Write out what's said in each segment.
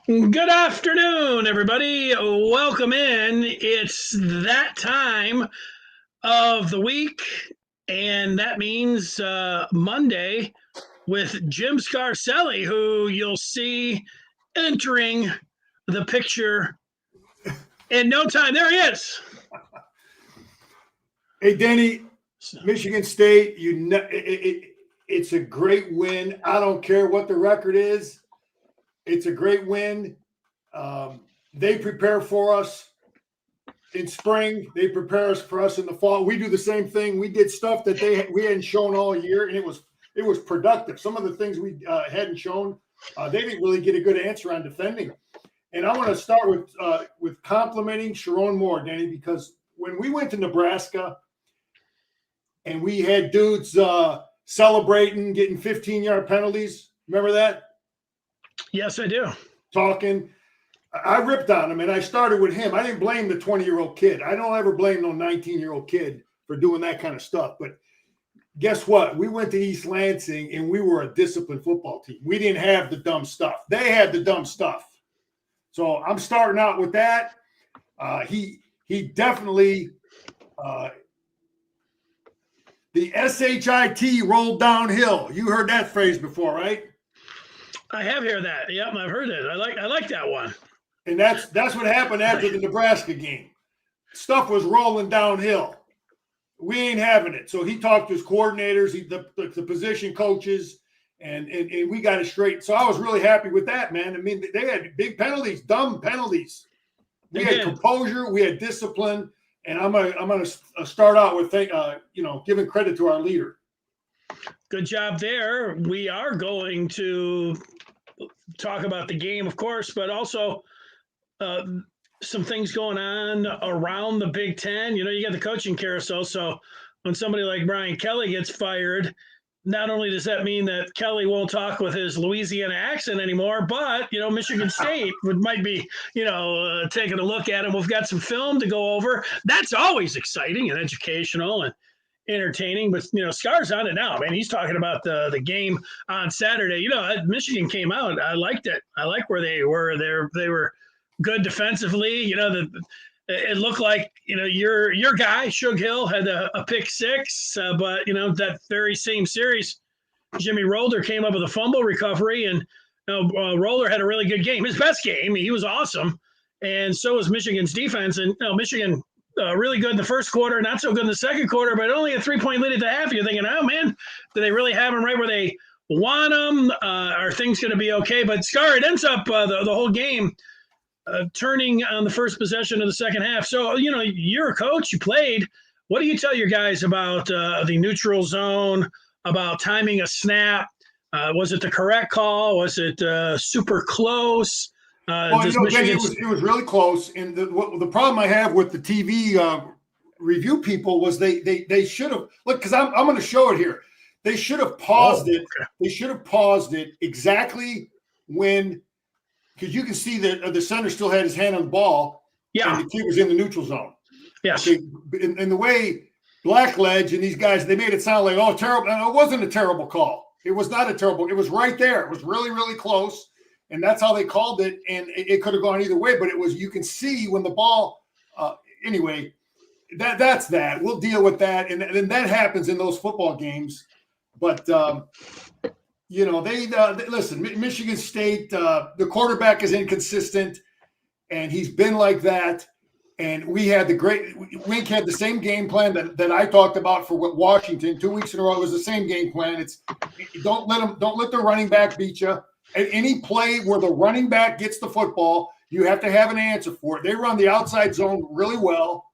Good afternoon, everybody. Welcome in. It's that time of the week, and that means Monday with Jim Scarcelli, who you'll see entering the picture in no time. There he is. Hey, Denny, Michigan State, it's a great win. I don't care what the record is. It's a great win. They prepare for us in spring. They prepare us for us in the fall. We do the same thing. We did stuff that we hadn't shown all year, and it was productive. Some of the things we hadn't shown, they didn't really get a good answer on defending. And I want to start with complimenting Sharon Moore, Denny, because when we went to Nebraska and we had dudes celebrating, getting 15-yard penalties. Remember that? Yes, I do. Talking. I ripped on him, and I started with him. I didn't blame the 20-year-old kid. I don't ever blame no 19-year-old kid for doing that kind of stuff. But guess what? We went to East Lansing, and we were a disciplined football team. We didn't have the dumb stuff. They had the dumb stuff. So I'm starting out with that. He definitely the SHIT rolled downhill. You heard that phrase before, right? I have heard that. Yep, I've heard it. I like that one. And that's what happened after the Nebraska game. Stuff was rolling downhill. We ain't having it. So he talked to his coordinators, the position coaches, and we got it straight. So I was really happy with that, man. I mean, they had big penalties, dumb penalties. We had composure, we had discipline, and I'm gonna start out with giving credit to our leader. Good job there. We are going to talk about the game, of course, but also some things going on around the Big Ten. You know, you got the coaching carousel. So when somebody like Brian Kelly gets fired, not only does that mean that Kelly won't talk with his Louisiana accent anymore, but, Michigan State might be, taking a look at him. We've got some film to go over. That's always exciting and educational and entertaining, but Scar's on it now, man. He's talking about the game on Saturday. Michigan came out. I liked it. I like where they were. They were good defensively. It looked like your guy Shug Hill had a pick six, but that very same series, Jimmy Roller came up with a fumble recovery, and Roller had a really good game, his best game. He was awesome, and so was Michigan's defense. And Michigan. Really good in the first quarter, not so good in the second quarter, but only a 3-point lead at the half. You're thinking, oh, man, do they really have them right where they want them? Are things going to be okay? But Scar, it ends up the whole game turning on the first possession of the second half. So, you're a coach, you played. What do you tell your guys about the neutral zone, about timing a snap? Was it the correct call? Was it super close? Michigan... it was really close. And the problem I have with the TV review people was they should have look, because I'm going to show it here. They should have paused it. Okay. They should have paused it exactly when, because you can see that the center still had his hand on the ball. Yeah, and the kid was in the neutral zone. Yes, okay. And the way Blackledge and these guys, they made it sound like, oh, terrible. And it wasn't a terrible call. It was not a terrible. It was right there. It was really, really close. And that's how they called it. And it could have gone either way, but it was, you can see when the ball, anyway, that's that. We'll deal with that. And that happens in those football games. But, listen, Michigan State, the quarterback is inconsistent, and he's been like that. And Wink had the same game plan that I talked about for Washington 2 weeks in a row. It was the same game plan. It's don't let the running back beat you. At any play where the running back gets the football, you have to have an answer for it. They run the outside zone really well.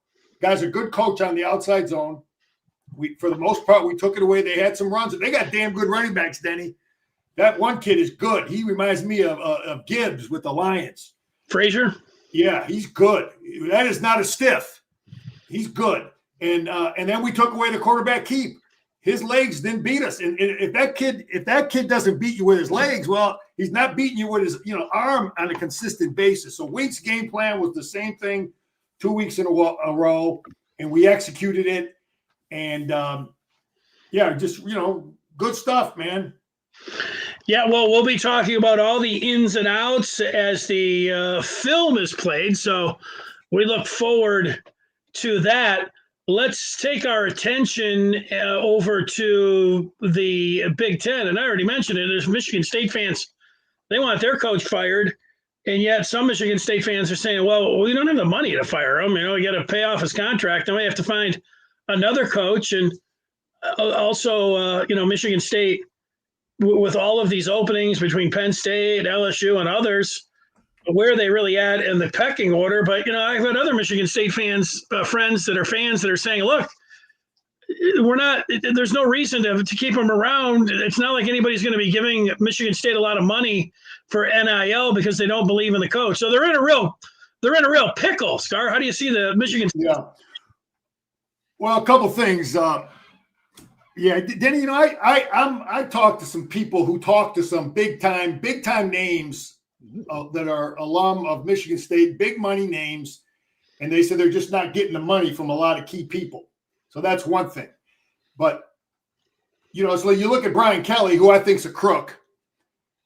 Guy's a good coach on the outside zone. For the most part, we took it away. They had some runs. They got damn good running backs, Denny. That one kid is good. He reminds me of Gibbs with the Lions. Frazier? Yeah, he's good. That is not a stiff. He's good. And then we took away the quarterback keep. His legs didn't beat us. And if that kid doesn't beat you with his legs, well, he's not beating you with his arm on a consistent basis. So Wink's game plan was the same thing 2 weeks in a row, and we executed it. And just good stuff, man. Yeah, well, we'll be talking about all the ins and outs as the film is played. So we look forward to that. Let's take our attention over to the Big Ten. And I already mentioned it. There's Michigan State fans. They want their coach fired. And yet some Michigan State fans are saying, well, we don't have the money to fire him. We got to pay off his contract. Then we have to find another coach. And also, Michigan State, with all of these openings between Penn State, LSU, and others, where are they really at in the pecking order? But, I've got other Michigan State fans, friends that are saying, look, there's no reason to keep them around. It's not like anybody's going to be giving Michigan State a lot of money for NIL because they don't believe in the coach. So they're in a real pickle. Scar, how do you see the Michigan State? Yeah. Well, a couple things. Yeah, Denny, I talked to some people who talked to some big time names that are alum of Michigan State, big money names, and they said they're just not getting the money from a lot of key people. So that's one thing. But, so you look at Brian Kelly, who I think's a crook.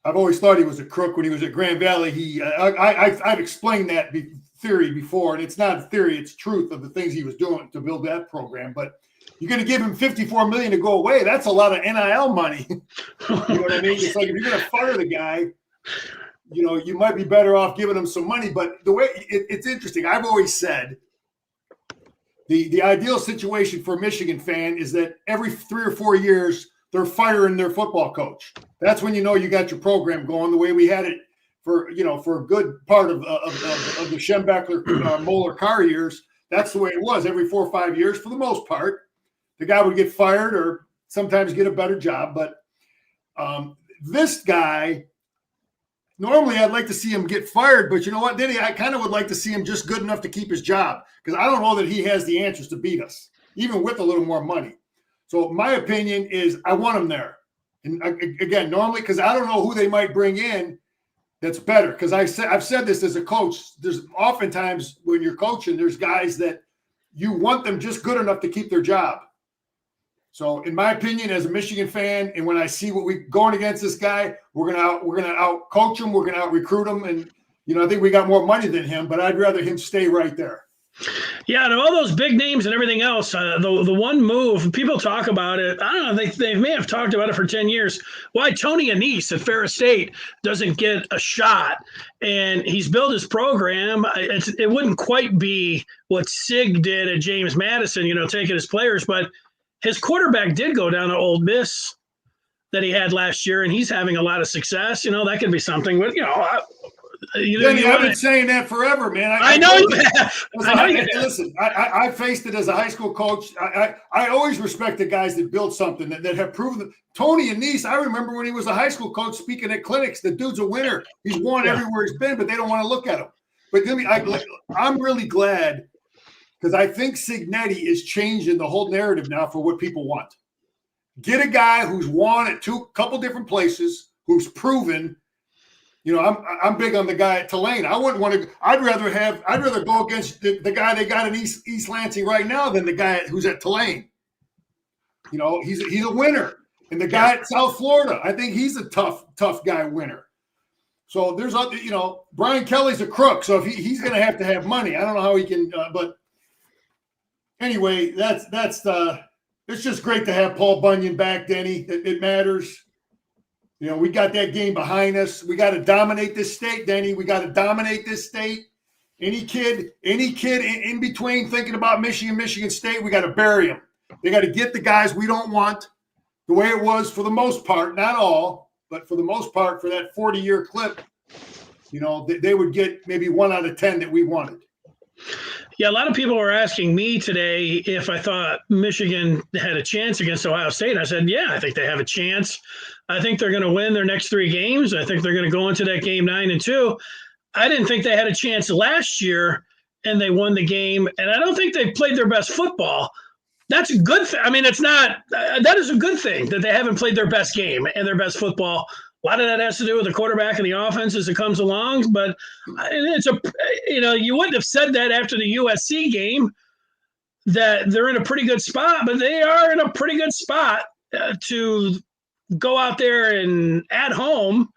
I've always thought he was a crook when he was at Grand Valley. I've explained that theory before, and it's not a theory, it's truth of the things he was doing to build that program. But you're going to give him $54 million to go away. That's a lot of NIL money. You know what I mean? It's like if you're going to fire the guy, you might be better off giving him some money. But the way it's interesting, I've always said the ideal situation for a Michigan fan is that every 3 or 4 years they're firing their football coach. That's when you got your program going the way we had it for a good part of the Schembechler Moeller Carr years. That's the way it was every 4 or 5 years for the most part. The guy would get fired or sometimes get a better job. But this guy, normally I'd like to see him get fired. But you know what, Denny? I kind of would like to see him just good enough to keep his job because I don't know that he has the answers to beat us, even with a little more money. So my opinion is I want him there. And again, normally, because I don't know who they might bring in that's better. Because I've said this as a coach. There's oftentimes when you're coaching, there's guys that you want them just good enough to keep their job. So, in my opinion, as a Michigan fan, and when I see what we going against this guy, we're gonna out coach him, we're gonna out recruit him, and I think we got more money than him. But I'd rather him stay right there. Yeah, and all those big names and everything else, the one move people talk about it. I don't know. They may have talked about it for 10 years. Why Tony Annese at Ferris State doesn't get a shot, and he's built his program. It wouldn't quite be what Sig did at James Madison, taking his players, but his quarterback did go down to Ole Miss that he had last year, and he's having a lot of success. That could be something. But I've been saying that forever, man. I know you have. Listen, I faced it as a high school coach. I always respect the guys that build something that have proven that. Tony Annese, I remember when he was a high school coach speaking at clinics. The dude's a winner. He's won everywhere he's been, but they don't want to look at him. But I'm really glad because I think Signetti is changing the whole narrative now for what people want. Get a guy who's won at couple different places, who's proven. I'm big on the guy at Tulane. I wouldn't want to. I'd rather go against the guy they got in East Lansing right now than the guy who's at Tulane. He's a winner, and the guy at South Florida, I think he's a tough guy winner. So there's other. Brian Kelly's a crook, so if he's going to have money, I don't know how he can. But anyway, it's just great to have Paul Bunyan back, Denny. It matters. We got that game behind us. We got to dominate this state, Denny. We got to dominate this state. Any kid in between thinking about Michigan State, we got to bury them. They got to get the guys we don't want the way it was for the most part, not all, but for the most part for that 40-year clip, they would get maybe 1 out of 10 that we wanted. Yeah, a lot of people were asking me today if I thought Michigan had a chance against Ohio State. I said, yeah, I think they have a chance. I think they're going to win their next 3 games. I think they're going to go into that game 9-2. I didn't think they had a chance last year, and they won the game. And I don't think they played their best football. That's a good thing. I mean, that is a good thing that they haven't played their best game and their best football. A lot of that has to do with the quarterback and the offense as it comes along. But you wouldn't have said that after the USC game that they're in a pretty good spot, but they are in a pretty good spot to go out there and at home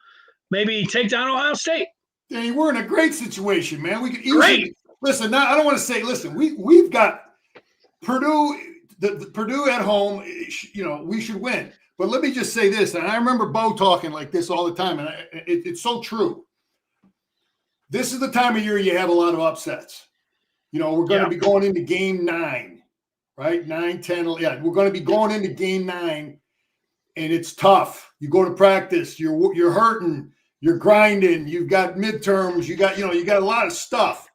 maybe take down Ohio State. Danny, we're in a great situation, man. We could Great. listen. Now I don't want to say. Listen, we've got Purdue. The Purdue at home. You know, we should win. But let me just say this, and I remember Bo talking like this all the time, and it's so true. This is the time of year you have a lot of upsets. You know, we're going to be going into game 9, right? 9, 10, yeah. We're going to be going into game 9, and it's tough. You go to practice, you're hurting, you're grinding, you've got midterms, you got a lot of stuff.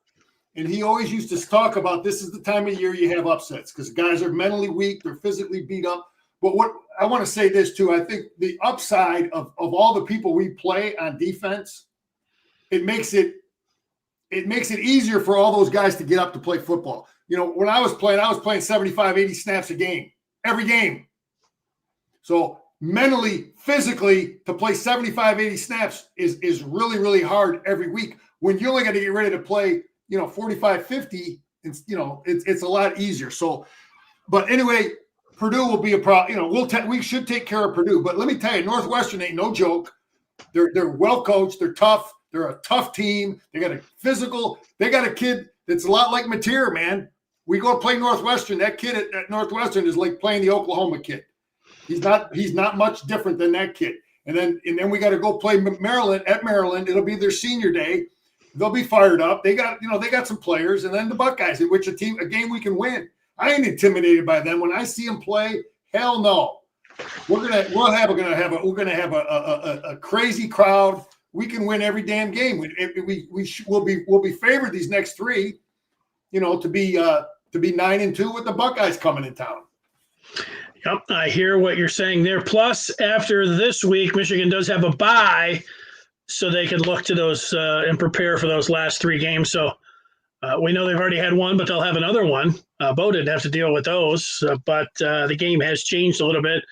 And he always used to talk about this is the time of year you have upsets because guys are mentally weak, they're physically beat up. But what I want to say this too, I think the upside of all the people we play on defense, it makes it easier for all those guys to get up to play football. You know, when I was playing 75, 80 snaps a game, every game. So mentally, physically, to play 75, 80 snaps is really, really hard every week. When you only got to get ready to play, 45, 50, it's a lot easier. So, but anyway, Purdue will be a problem. We should take care of Purdue. But let me tell you, Northwestern ain't no joke. They're well coached. They're tough. They're a tough team. They got a physical. They got a kid that's a lot like Mateer, man. We go play Northwestern. That kid at Northwestern is like playing the Oklahoma kid. He's not much different than that kid. And then we got to go play Maryland at Maryland. It'll be their senior day. They'll be fired up. They got some players, and then the Buckeyes, in which a game we can win. I ain't intimidated by them. When I see them play, hell no. We're gonna have a crazy crowd. We can win every damn game. We'll be favored these next 3, to be 9-2 with the Buckeyes coming in town. Yep, I hear what you're saying there. Plus, after this week, Michigan does have a bye, so they could look to those and prepare for those last 3 games. So we know they've already had one, but they'll have another one. Bo didn't have to deal with those, but the game has changed a little bit.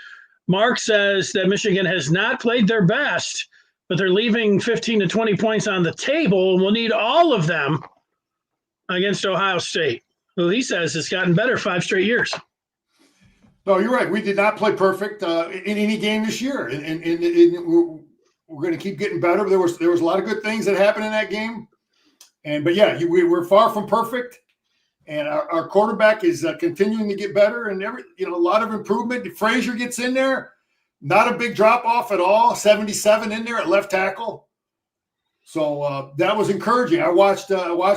Mark says that Michigan has not played their best, but they're leaving 15 to 20 points on the table. We'll need all of them against Ohio State, who he says has gotten better 5 straight years. No, you're right. We did not play perfect in any game this year, and we're going to keep getting better. There was a lot of good things that happened in that game, but we're far from perfect. And our quarterback is continuing to get better, and a lot of improvement. Frazier gets in there, not a big drop off at all. 77 in there at left tackle, so that was encouraging. I watched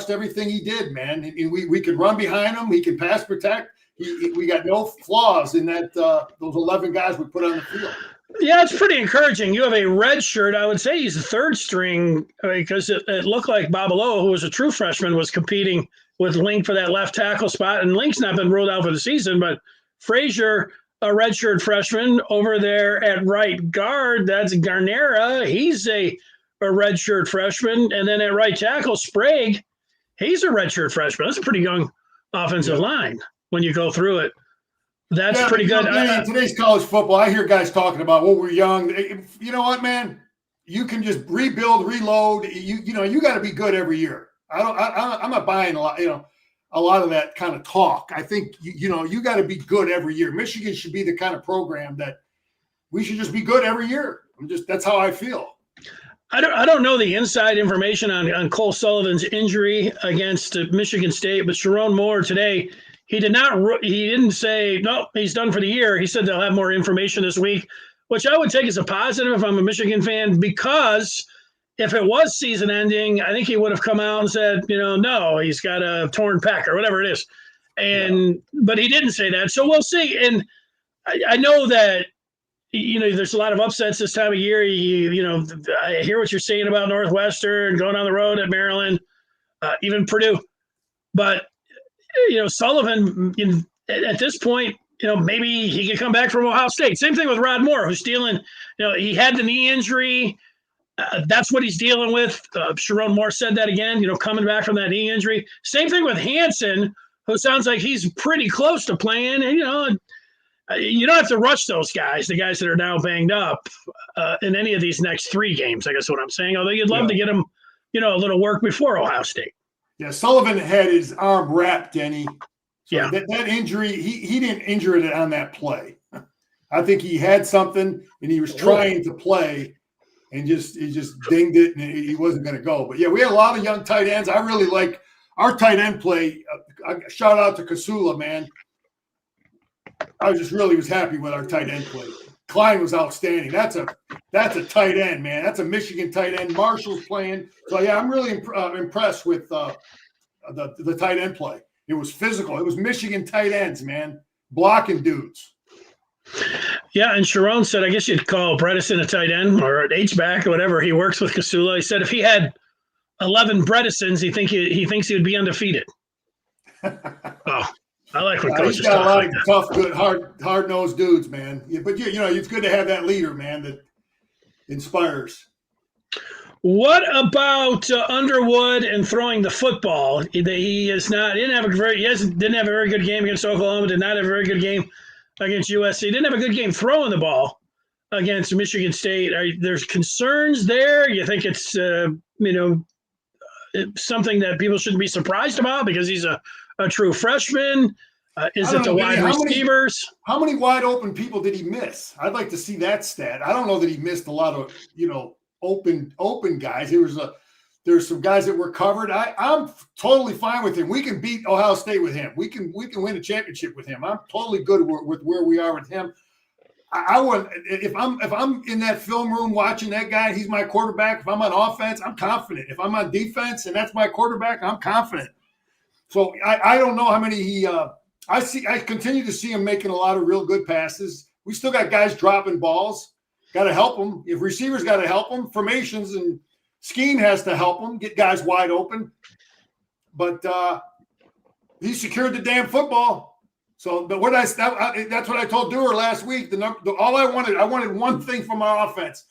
everything he did, man. And we could run behind him. He can pass protect. We got no flaws in that those 11 guys we put on the field. Yeah, it's pretty encouraging. You have a red shirt. I would say he's the 3rd string because it looked like Babaloa, who was a true freshman, was competing with Link for that left tackle spot. And Link's not been ruled out for the season, but Frazier, a redshirt freshman over there at right guard, that's Garnera. He's a redshirt freshman. And then at right tackle, Sprague, he's a redshirt freshman. That's a pretty young offensive line when you go through it. That's pretty good. In today's college football, I hear guys talking about, we're young. You know what, man? You can just rebuild, reload. You got to be good every year. I'm not buying a lot of that kind of talk. I think you got to be good every year. Michigan should be the kind of program that we should just be good every year. That's how I feel. I don't know the inside information on Cole Sullivan's injury against Michigan State, but Sharon Moore today, he didn't say, no, he's done for the year. He said they'll have more information this week, which I would take as a positive if I'm a Michigan fan, because if it was season ending, I think he would have come out and said, no, he's got a torn pec or whatever it is. But he didn't say that. So we'll see. And I know that, there's a lot of upsets this time of year. I hear what you're saying about Northwestern going on the road at Maryland, even Purdue. But, Sullivan, at this point, maybe he could come back from Ohio State. Same thing with Rod Moore, who's dealing, he had the knee injury. That's what he's dealing with. Sharon Moore said that again, coming back from that knee injury. Same thing with Hansen, who sounds like he's pretty close to playing. And, you don't have to rush those guys, the guys that are now banged up in any of these next 3 games, I guess what I'm saying. Although you'd love to get them, a little work before Ohio State. Yeah, Sullivan had his arm wrapped, Denny. So yeah. That injury, he didn't injure it on that play. I think he had something and he was trying to play and he just dinged it and he wasn't going to go. But yeah, we had a lot of young tight ends. I really like our tight end play. Shout out to Kasula, man. I was happy with our tight end play. Klein was outstanding. That's a tight end, man. That's a Michigan tight end. Marshall's playing. So yeah, I'm really impressed with the tight end play. It was physical. It was Michigan tight ends, man, blocking dudes. Yeah, and Sharon said, I guess you'd call Bredesen a tight end or an H-back or whatever. He works with Kasula. He said if he had 11 Bredesens, he thinks he would be undefeated. Oh, I like when coaches he's got a lot like of that. tough, good, hard-nosed dudes, man. Yeah, but you know, it's good to have that leader, man, that inspires. What about Underwood and throwing the football? He didn't have a very good game against Oklahoma. Did not have a very good game against USC. Didn't have a good game throwing the ball against Michigan State. There's concerns there? You think it's something that people shouldn't be surprised about because he's a true freshman? Is it the wide receivers? How many wide open people did he miss? I'd like to see that stat. I don't know that he missed a lot of open guys. There's some guys that were covered. I'm totally fine with him. We can beat Ohio State with him. We can win a championship with him. I'm totally good with where we are with him. I would if I'm in that film room watching that guy, he's my quarterback. If I'm on offense, I'm confident. If I'm on defense and that's my quarterback, I'm confident. So I don't know how many I continue to see him making a lot of real good passes. We still got guys dropping balls. Got to help them. If receivers got to help them, formations and scheme has to help them get guys wide open. But he secured the damn football. So, but that's what I told Dewar last week. All I wanted one thing from our offense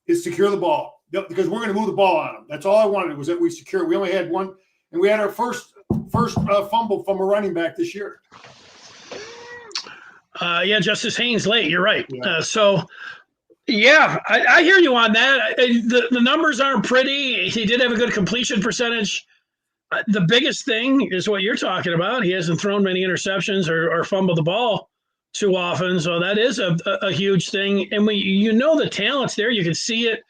is secure the ball because we're going to move the ball on them. That's all I wanted was that we secure. We only had one, and we had our first fumble from a running back this year. Yeah, Justice Haynes late. You're right. Yeah. Yeah, I hear you on that. The numbers aren't pretty. He did have a good completion percentage. The biggest thing is what you're talking about. He hasn't thrown many interceptions or fumbled the ball too often. So that is a huge thing. And the talent's there. You can see it.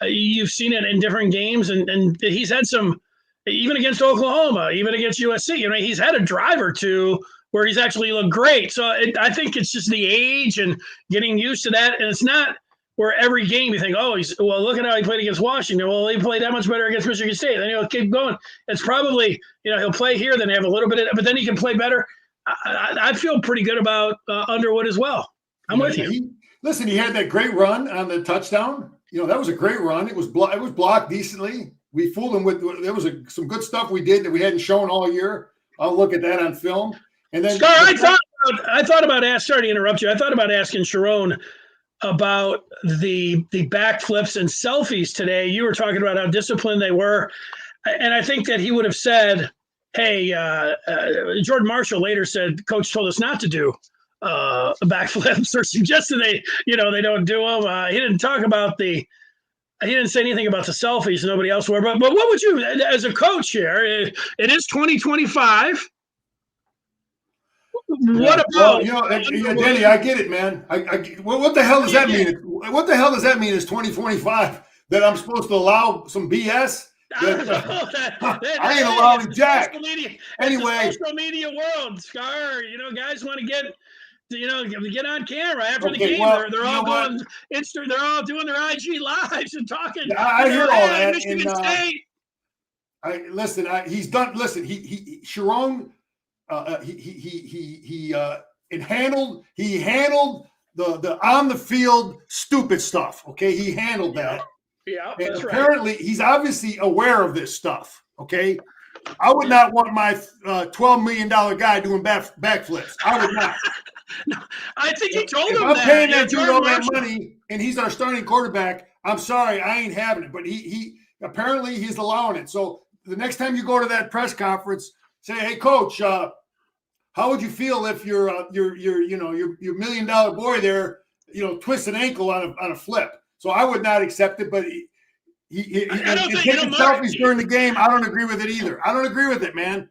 You've seen it in different games. And he's had some, even against Oklahoma, even against USC, he's had a drive or two where he's actually looked great. So I think it's just the age and getting used to that. And it's not where every game you think, look at how he played against Washington. Well, he played that much better against Michigan State. Then he'll keep going. It's probably, he'll play here, then have a little bit of it, but then he can play better. I feel pretty good about Underwood as well. I'm with you. He had that great run on the touchdown. That was a great run. It was blocked decently. We fooled him there was some good stuff we did that we hadn't shown all year. I'll look at that on film. And then Scar, I thought about sorry to interrupt you. I thought about asking Sharon about the backflips and selfies today. You were talking about how disciplined they were. And I think that he would have said, hey, Jordan Marshall later said, Coach told us not to do backflips or suggested they don't do them. He didn't talk about he didn't say anything about the selfies. Nobody else were. But what would you, as a coach here, it is 2025. What about Danny? I get it, man. What the hell does that mean? What the hell does that mean? It's 2025 that I'm supposed to allow some BS? I ain't allowing Jack. Anyway, social media world, Scar. Guys want to get on camera after the game. They're all going They're all doing their IG lives and talking. I hear all that. Michigan State. He's done. Listen, Sharon. He handled the on the field stupid stuff. Okay, he handled that. Yeah, and that's apparently he's obviously aware of this stuff. Okay, I would not want my $12 million guy doing backflips. I would not. No, I think he told him I'm that. paying that dude all that money, and he's our starting quarterback. I'm sorry, I ain't having it. But he apparently he's allowing it. So the next time you go to that press conference, say, "Hey, Coach, how would you feel if your $1 million boy there, twists an ankle on a flip?" So I would not accept it, but he taking selfies during the game. I don't agree with it either. I don't agree with it, man.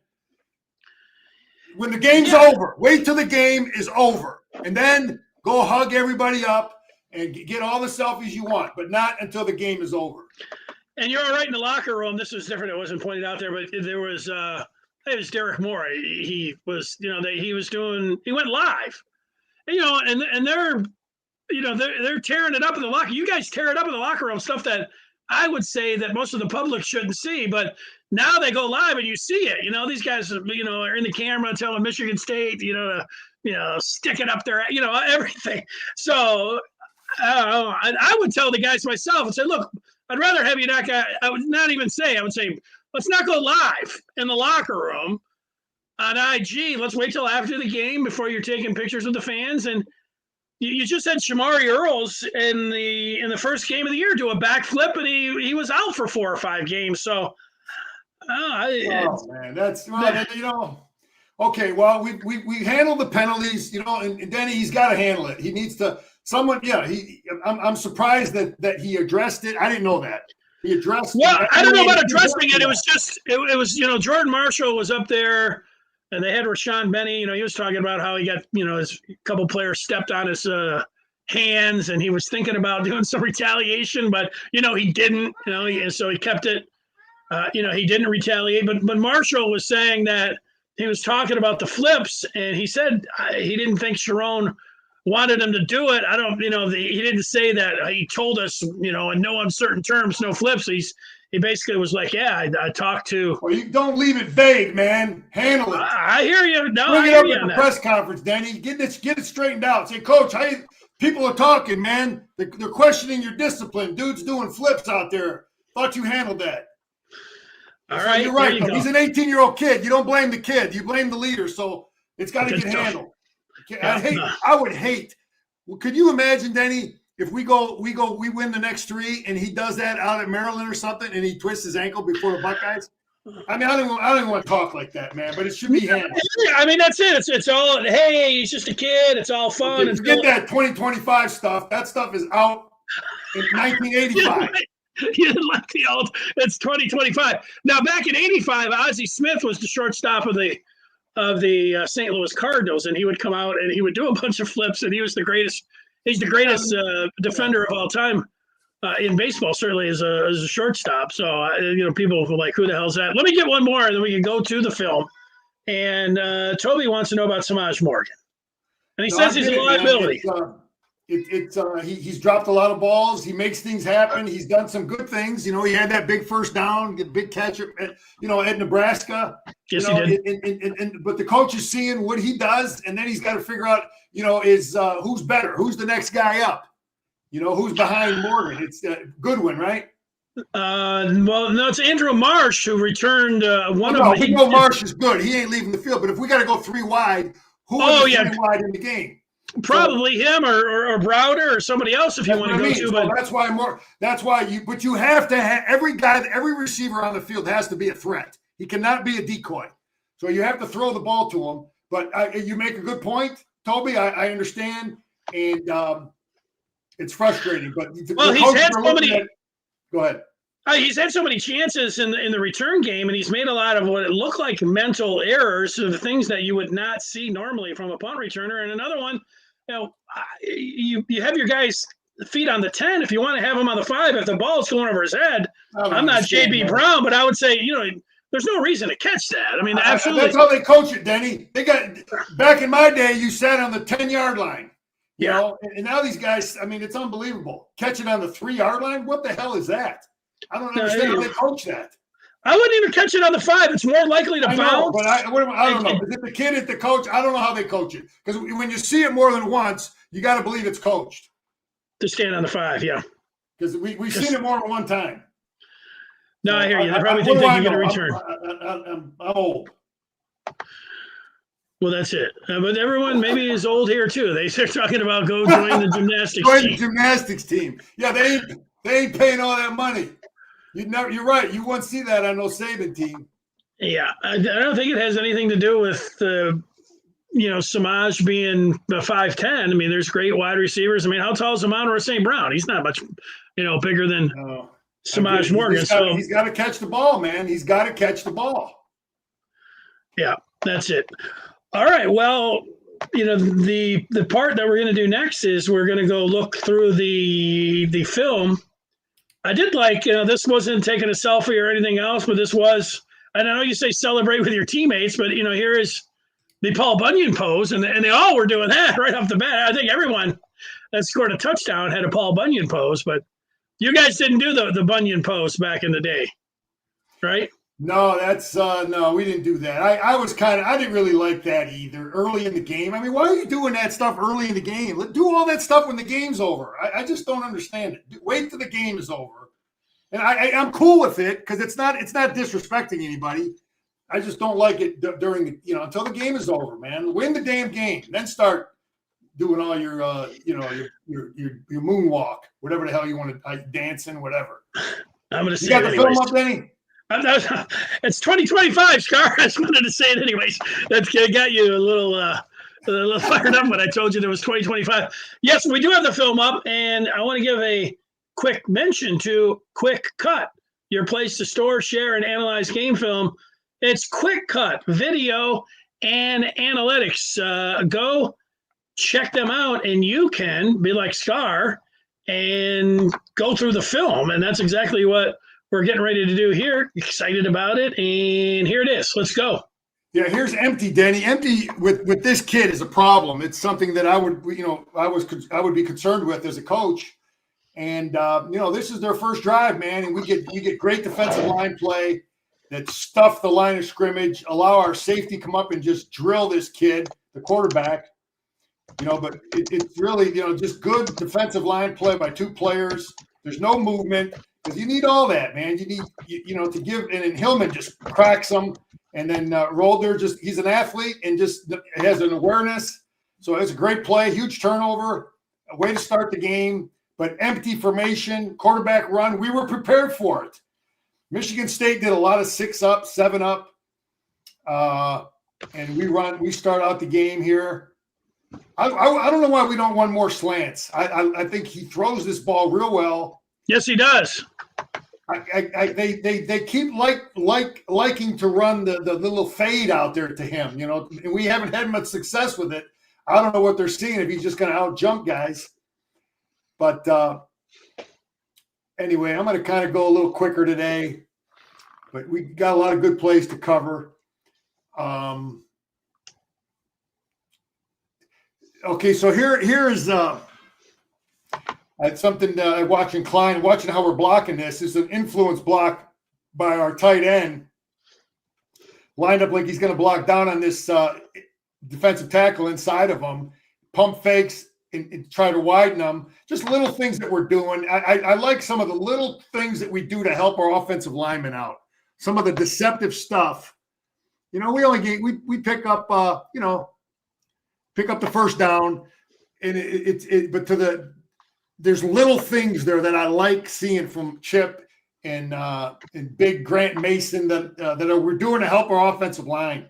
When the game's over, wait till the game is over, and then Go hug everybody up and get all the selfies you want, but not until the game is over. And you're all right in the locker room. This was different. It wasn't pointed out there, but there was it was Derek Moore. He was, he went live. And, and they're tearing it up in the locker. You guys tear it up in the locker room, stuff that I would say that most of the public shouldn't see, but now they go live and you see it. These guys, are in the camera telling Michigan State, to stick it up there, everything. So I would tell the guys myself and say, look, I'd rather have you not. I would not even say. I would say, let's not go live in the locker room on IG. Let's wait till after the game before you're taking pictures with the fans. And you just had Shamari Earls in the first game of the year do a backflip, and he was out for 4 or 5 games. So, man, that's okay. Well, we handle the penalties, and Denny, he's got to handle it. He needs to. Someone, I'm surprised that he addressed it. I didn't know that he addressed. Well, I don't know about addressing it. It was just, it was, Jordan Marshall was up there, and they had Rashawn Benny. He was talking about how he got, his couple players stepped on his hands, and he was thinking about doing some retaliation, but he didn't. And so he kept it. He didn't retaliate, but Marshall was saying that he was talking about the flips, and he said he didn't think Sharon wanted him to do it. I don't, he didn't say that. He told us, in no uncertain terms, no flips. He basically was like, yeah, I talked to. Well, you don't leave it vague, man. Handle it. I hear you. No, bring I it hear up you at on the that. press conference, Danny. Get it straightened out. Say, Coach, people are talking, man. They're questioning your discipline. Dude's doing flips out there. Thought you handled that. All right, you're right. He's an 18-year-old kid. You don't blame the kid. You blame the leader. So it's got to get handled. I would hate. Well, could you imagine, Denny, if we win the next 3 and he does that out at Maryland or something and he twists his ankle before the Buckeyes? I mean, I don't even want to talk like that, man, but it should be handled. I mean, that's it. It's all, hey, he's just a kid. It's all fun. Okay, forget that 2025 stuff. That stuff is out in 1985. You didn't like the old, it's 2025. Now, back in 85, Ozzie Smith was the shortstop of the St. Louis Cardinals, and he would come out and he would do a bunch of flips, and he was the greatest. He's the greatest defender of all time in baseball, certainly as a shortstop. So people were like, "Who the hell's that?" Let me get one more, and then we can go to the film. And Toby wants to know about Samaj Morgan, and he says he's a liability. He's dropped a lot of balls. He makes things happen. He's done some good things. He had that big first down, big catch at Nebraska. Yes, he did. But the coach is seeing what he does, and then he's got to figure out, is who's better, who's the next guy up, who's behind Morgan. It's Goodwin, right? Well, no, it's Andrew Marsh who returned one of them. We know Marsh is good. He ain't leaving the field. But if we got to go 3 wide, who is 3 wide in the game? Probably him or Browder or somebody else if you want to go to. But that's why you have to have every receiver on the field has to be a threat. He cannot be a decoy. So you have to throw the ball to him. But you make a good point, Toby. I understand, and it's frustrating. But he's had so many. Go ahead. He's had so many chances in the return game, and he's made a lot of what it looked like mental errors of things that you would not see normally from a punt returner. And another one, you have your guys' feet on the 10 if you want to have him on the 5 if the ball's going over his head. I'm not JB Brown, but I would say there's no reason to catch that. I mean, absolutely. That's how they coach it, Denny. They got back in my day. You sat on the 10-yard line, you know, and now these guys. I mean, it's unbelievable. Catching on the 3-yard line. What the hell is that? I don't understand how they coach that. I wouldn't even catch it on the 5. It's more likely to bounce. But I don't know. Is it the kid at the coach? I don't know how they coach it. Because when you see it more than once, you got to believe it's coached. To stand on the 5, yeah. Because we've seen it more than one time. No, I hear you. They probably think they can get a return. I'm old. Well, that's it. But everyone maybe is old here too. They start talking about go join the gymnastics team. Join the gymnastics team. Yeah, they ain't paying all that money. You're right. You won't see that on no Saban team. Yeah, I don't think it has anything to do with Samaj being 5'10". I mean, there's great wide receivers. I mean, how tall is Amon St. Brown? He's not much, bigger than Samaj Morgan. He's got to catch the ball, man. He's got to catch the ball. Yeah, that's it. All right. Well, the part that we're going to do next is we're going to go look through the film. I did like, this wasn't taking a selfie or anything else, but this was, and I know you say celebrate with your teammates, but here is the Paul Bunyan pose, and they all were doing that right off the bat. I think everyone that scored a touchdown had a Paul Bunyan pose, but you guys didn't do the Bunyan pose back in the day, right? No, that's no, we didn't do that. I didn't really like that either early in the game. I mean, why are you doing that stuff early in the game? Do all that stuff when the game's over. I just don't understand it. Wait till the game is over. And I'm cool with it because it's not disrespecting anybody. I just don't like it during until the game is over, man. Win the damn game, then start doing all your your moonwalk, whatever the hell you want to dancing, whatever. I'm gonna say you got the film up, Benny. It's 2025, Scar. I just wanted to say it anyways. That's got you a little fired up when I told you there was 2025. Yes, we do have the film up, and I want to give a quick mention to Quick Cut, your place to store, share, and analyze game film. It's Quick Cut video and analytics. Go check them out, and you can be like Scar and go through the film, and that's exactly what we're getting ready to do here. Excited about it, and here it is. Let's go. Yeah, here's Empty, Denny. Empty with this kid is a problem. It's something that I would be concerned with as a coach. And this is their first drive, man, and we get great defensive line play that stuff the line of scrimmage, allow our safety come up and just drill this kid, the quarterback. But it's really just good defensive line play by two players. There's no movement. Because you need all that, man. You need, to give, and then Hillman just cracks them, and then Rolder he's an athlete and just has an awareness. So it's a great play, huge turnover, a way to start the game, but empty formation, quarterback run. We were prepared for it. Michigan State did a lot of 6-up, 7-up, and we start out the game here. I don't know why we don't run more slants. I think he throws this ball real well. Yes, he does. They keep liking to run the little fade out there to him, and we haven't had much success with it. I don't know what they're seeing, if he's just going to out jump guys. But anyway, I'm going to kind of go a little quicker today, but we got a lot of good plays to cover. Okay, so here is something watching Klein, watching how we're blocking this. This is an influence block by our tight end, lined up like he's going to block down on this defensive tackle inside of him, pump fakes and try to widen them. Just little things that we're doing. I like some of the little things that we do to help our offensive linemen out. Some of the deceptive stuff. We only we pick up pick up the first down, and but there's little things there that I like seeing from Chip and Big Grant Mason that we're doing to help our offensive line.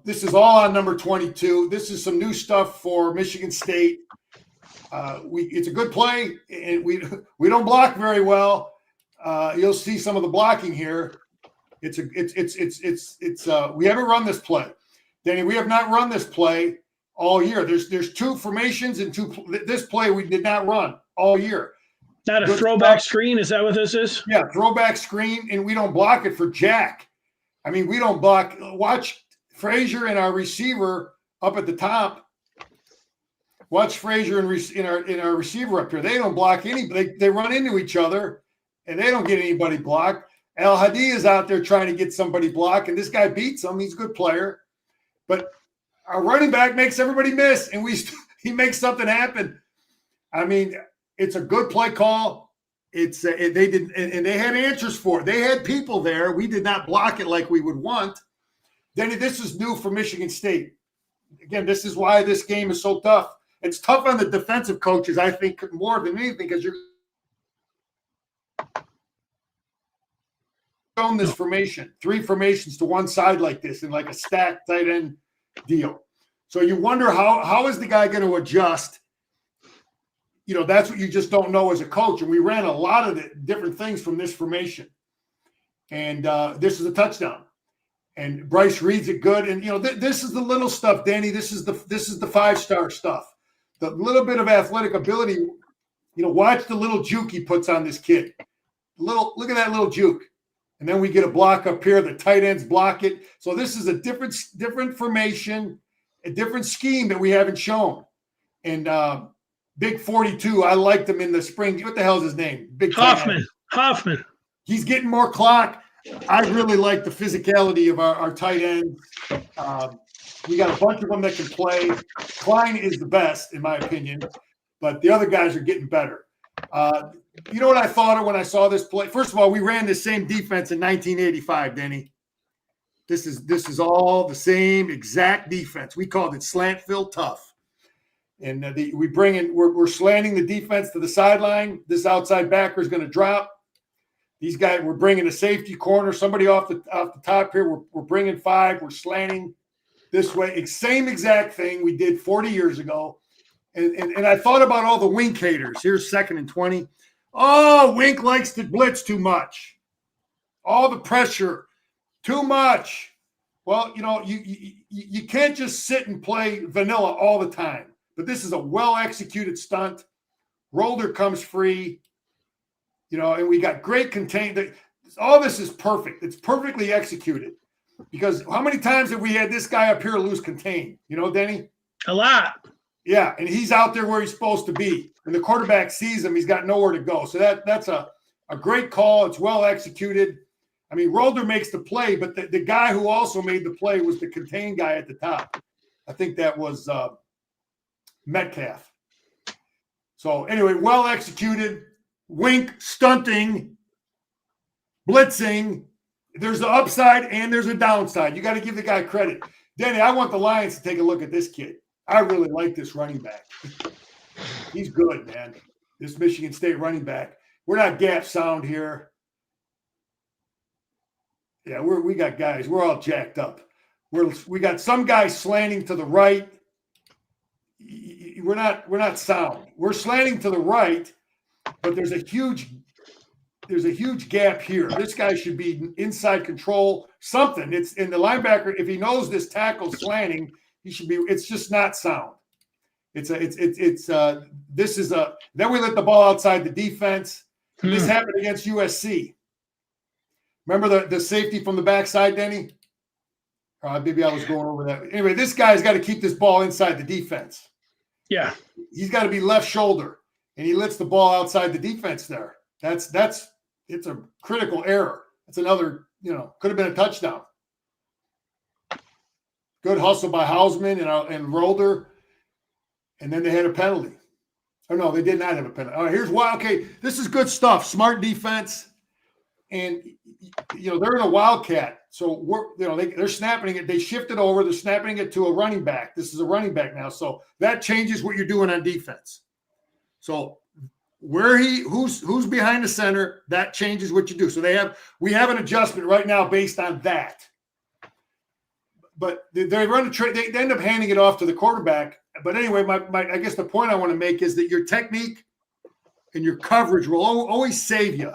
This is all on number 22. This is some new stuff for Michigan State. It's a good play, and we don't block very well. You'll see some of the blocking here. We haven't run this play, Danny. We have not run this play all year. There's two formations and this play we did not run all year. Not a throwback screen. Is that what this is? Yeah, throwback screen, and we don't block it for jack. I mean, we don't block. Watch Frazier and our receiver up at the top. Watch Frazier and our receiver up there. They don't block anybody. They run into each other, and they don't get anybody blocked. El Hadi is out there trying to get somebody blocked, and this guy beats him. He's a good player, but our running back makes everybody miss, and he makes something happen. I mean, it's a good play call. They had answers for it. They had people there. We did not block it like we would want. Denny, this is new for Michigan State. Again, this is why this game is so tough. It's tough on the defensive coaches, I think, more than anything, because you're shown this formation, 3 formations to one side like this, in like a stacked tight end deal. So you wonder how is the guy going to adjust? That's what you just don't know as a coach. And we ran a lot of the different things from this formation. And this is a touchdown. And Bryce reads it good. And, this is the little stuff, Danny. This is the 5-star stuff. The little bit of athletic ability, watch the little juke he puts on this kid. Look at that little juke. And then we get a block up here. The tight ends block it. So this is a different formation, a different scheme that we haven't shown. And Big 42, I liked him in the spring. What the hell is his name? Big Hoffman. He's getting more clock. I really like the physicality of our tight ends. We got a bunch of them that can play. Klein is the best, in my opinion, but the other guys are getting better. You know what I thought of when I saw this play? First of all, we ran the same defense in 1985, Denny. This is all the same exact defense. We called it slant fill tough. And we're slanting the defense to the sideline. This outside backer is going to drop. These guys, we're bringing a safety corner, somebody off the top here. We're bringing 5. We're slanting this way. Same exact thing we did 40 years ago. And I thought about all the wink haters. Here's 2nd and 20. Oh, Wink likes to blitz too much. All the pressure, too much. Well, you can't just sit and play vanilla all the time. But this is a well-executed stunt. Rolder comes free. And we got great contain. All this is perfect. It's perfectly executed. Because how many times have we had this guy up here lose contain? Denny? A lot. Yeah, and he's out there where he's supposed to be. When the quarterback sees him, he's got nowhere to go. So that's a great call. It's well executed. I mean, Rolder makes the play, but the guy who also made the play was the contain guy at the top. I think that was Metcalf. So anyway, well executed. Wink, stunting, blitzing. There's the upside and there's a downside. You got to give the guy credit. Danny, I want the Lions to take a look at this kid. I really like this running back. He's good, man. This Michigan State running back. We're not gap sound here. Yeah, we got guys. We're all jacked up. We got some guys slanting to the right. We're not sound. We're slanting to the right. But there's a huge gap here. This guy should be inside control, something. It's in the linebacker. If he knows this tackle slanting, he should be. It's just not sound. Then we let the ball outside the defense. This happened against USC. Remember the safety from the backside, Denny? Maybe I was going over that. Anyway, this guy's got to keep this ball inside the defense. Yeah. He's got to be left shoulder. And he lets the ball outside the defense there. It's a critical error. It's another, could have been a touchdown. Good hustle by Hausman and Rolder. And then they had a penalty. Oh, no, they did not have a penalty. All right, here's why. Okay, this is good stuff. Smart defense. And, they're in a wildcat. So, they're snapping it. They shifted over. They're snapping it to a running back. This is a running back now. So that changes what you're doing on defense. So who's behind the center, that changes what you do. So we have an adjustment right now based on that. But they run they end up handing it off to the quarterback. But anyway, I guess the point I want to make is that your technique and your coverage will always save you.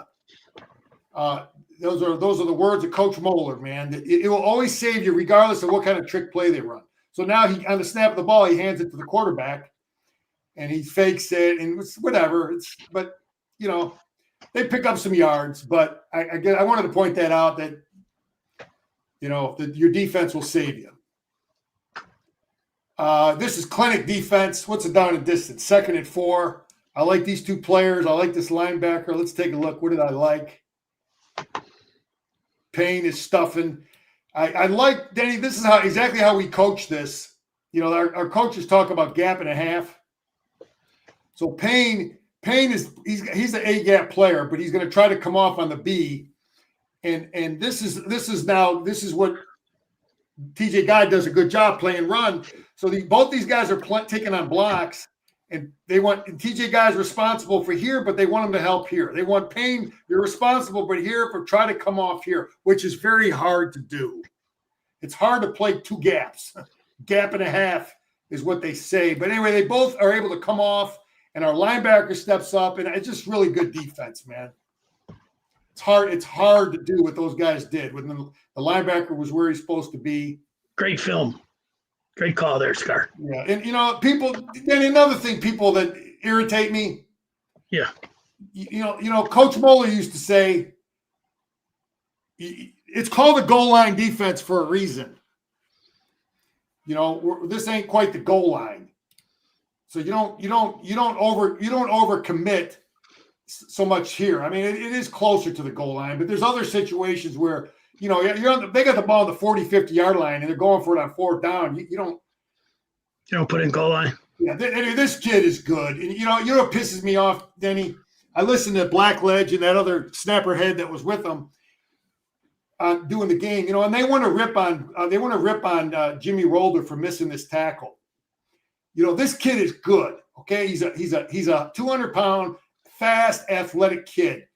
Those are the words of Coach Moeller, man. It will always save you regardless of what kind of trick play they run. So now on the snap of the ball, he hands it to the quarterback. And he fakes it, and it's whatever. They pick up some yards. But I wanted to point that out that your defense will save you. This is clinic defense. What's the down and distance? 2nd and 4. I like these 2 players. I like this linebacker. Let's take a look. What did I like? Payne is stuffing. I like, Denny, this is exactly how we coach this. Our coaches talk about gap and a half. So Payne is he's an A gap player, but he's going to try to come off on the B, and this is what TJ Guy does a good job playing run. So both these guys are taking on blocks, and TJ Guy's responsible for here, but they want him to help here. They want Payne, you're responsible, but here for try to come off here, which is very hard to do. It's hard to play 2 gaps. Gap and a half is what they say. But anyway, they both are able to come off. And our linebacker steps up, and it's just really good defense, man. It's hard to do what those guys did when the linebacker was where he's supposed to be. Great film. Great call there, Scar. Yeah. And, people, then another thing, people that irritate me. Yeah. Coach Moeller used to say, it's called a goal line defense for a reason. This ain't quite the goal line. So you don't overcommit so much here. I mean, it is closer to the goal line, but there's other situations where, they got the ball on the 40, 50-yard line and they're going for it on fourth down. You don't put in goal line. Yeah, this kid is good. And you know what pisses me off, Denny? I listened to Blackledge and that other snapperhead that was with them doing the game, and they want to rip on Jimmy Rolder for missing this tackle. This kid is good. Okay, he's a 200-pound, fast, athletic kid,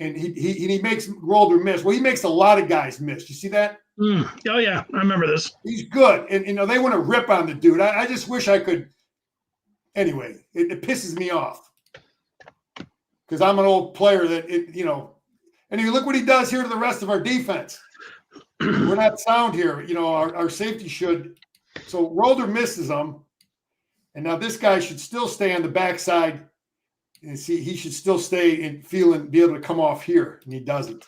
and he makes Rolder miss. Well, he makes a lot of guys miss. You see that? Oh yeah, I remember this. He's good, and they want to rip on the dude. I just wish I could. Anyway, it pisses me off because I'm an old player that And you look what he does here to the rest of our defense. We're not sound here. Our safety should. So Rolder misses them. And now this guy should still stay on the backside. And see, he should still stay and be able to come off here. And he doesn't.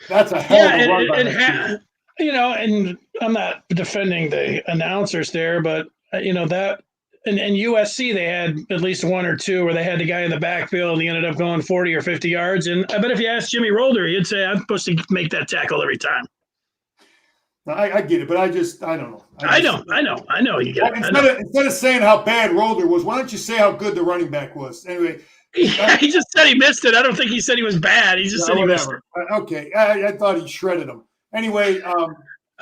That's a hell of a run by that team. And I'm not defending the announcers there, but, that. And USC, they had at least one or two where they had the guy in the backfield and he ended up going 40 or 50 yards. And I bet if you asked Jimmy Rolder, he'd say, I'm supposed to make that tackle every time. I get it, but I don't know. I know you get it. Instead of saying how bad Rolder was, why don't you say how good the running back was? Anyway. He just said he missed it. I don't think he said he was bad. He just said he missed it. Okay. I thought he shredded him. Anyway.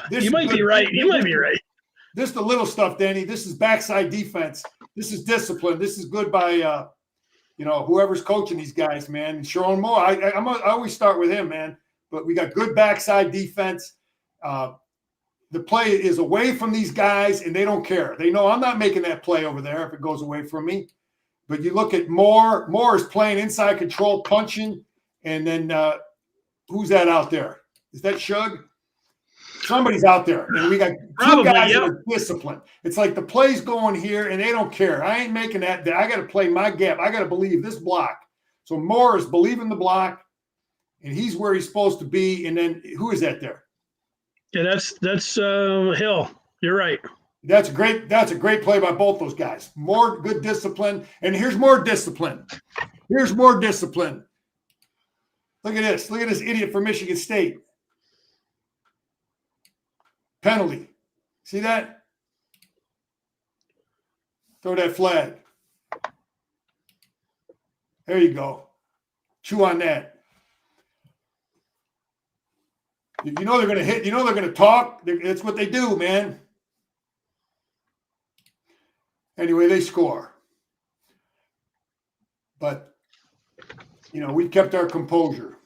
You might be right. This is the little stuff, Danny. This is backside defense. This is discipline. This is good by, whoever's coaching these guys, man. And Sharon Moore, I always start with him, man. But we got good backside defense. The play is away from these guys, and they don't care. They know I'm not making that play over there if it goes away from me. But you look at Moore. Moore is playing inside control, punching. And then who's that out there? Is that Shug? Somebody's out there, and we got two guys that are disciplined. It's like the play's going here, and they don't care. I ain't making that. I got to play my gap. I got to believe this block. So Moore is believing the block, and he's where he's supposed to be. And then who is that there? Yeah, that's Hill. You're right. That's a great play by both those guys. More good discipline, and here's more discipline. Look at this. Look at this idiot from Michigan State. Penalty. See that? Throw that flag. There you go. Chew on that. They're going to hit. They're going to talk. That's what they do, man. Anyway, they score. But, we kept our composure.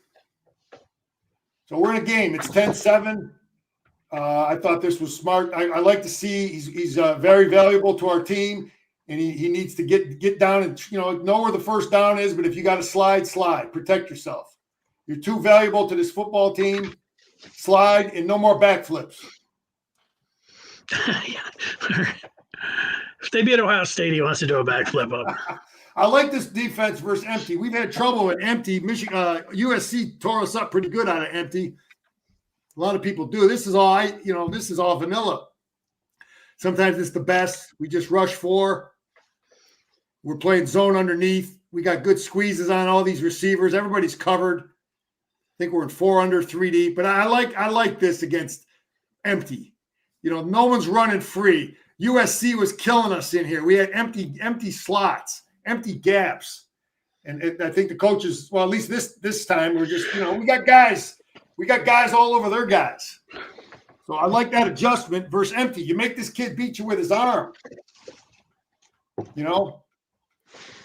So we're in a game. It's 10-7. I thought this was smart. I like to see he's very valuable to our team, and he needs to get down and know where the first down is. But if you got to slide, protect yourself. You're too valuable to this football team. Slide and no more backflips. If they beat Ohio State, he wants to do a backflip up. I like this defense versus empty. We've had trouble with empty. USC tore us up pretty good out of empty. A lot of people do. This is all vanilla. Sometimes it's the best. We just rush 4. We're playing zone underneath. We got good squeezes on all these receivers. Everybody's covered. I think we're in 4 under 3 deep. But I like this against empty. No one's running free. USC was killing us in here. We had empty slots, empty gaps. And I think the coaches, well, at least this time, we're just, we got guys. We got guys all over their guys. So I like that adjustment versus empty. You make this kid beat you with his arm.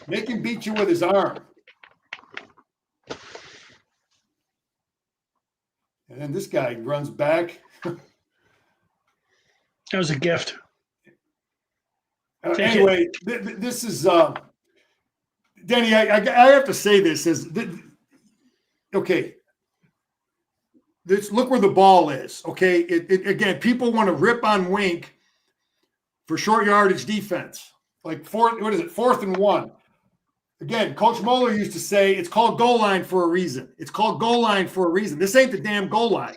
Make him beat you with his arm. And then this guy runs back. That was a gift. Anyway, this is Denny. I have to say this okay, look where the ball is. Okay, again, people want to rip on Wink for short yardage defense, like fourth and 1. Again, Coach Moeller used to say it's called goal line for a reason. It's called goal line for a reason. This ain't the damn goal line.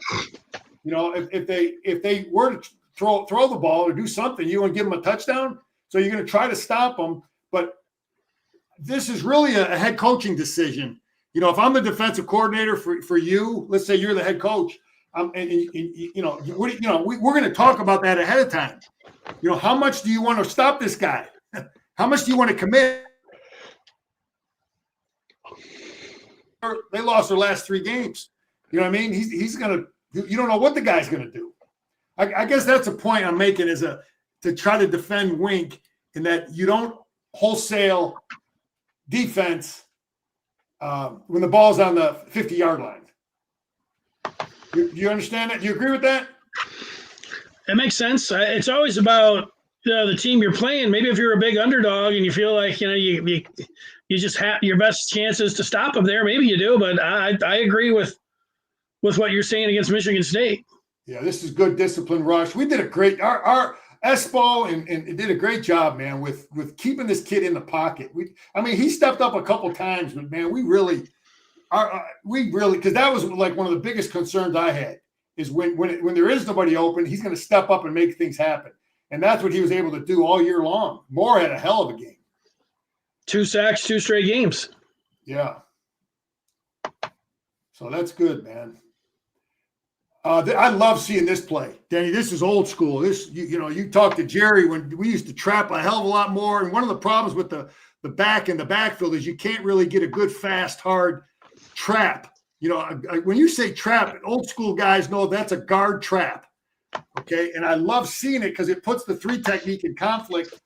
You know, if they were to throw the ball or do something, you want to give them a touchdown. So you're going to try to stop them. But this is really a head coaching decision. You know, if I'm the defensive coordinator for you, let's say you're the head coach, we're going to talk about that ahead of time. You know, how much do you want to stop this guy? How much do you want to commit? They lost their last 3 games. You know what I mean? He's going to – you don't know what the guy's going to do. I guess that's a point I'm making to try to defend Wink in that you don't wholesale defense when the ball's on the 50-yard line. You understand that? Do you agree with that? That makes sense. It's always about the team you're playing. Maybe if you're a big underdog and you feel like you just have your best chances to stop them there, maybe you do. But I agree with what you're saying against Michigan State. Yeah, this is good discipline rush. We did a great our Espo and did a great job, man, with keeping this kid in the pocket. He stepped up a couple times, but man, we really because that was like one of the biggest concerns I had is when there is nobody open, he's going to step up and make things happen, and that's what he was able to do all year long. Moore had a hell of a game. 2 sacks, 2 straight games. Yeah. So that's good, man. I love seeing this play, Danny. This is old school. You talk to Jerry when we used to trap a hell of a lot more. And one of the problems with the back and the backfield is you can't really get a good, fast, hard trap. You know, when you say trap, old school guys know that's a guard trap. Okay, and I love seeing it because it puts the 3 technique in conflict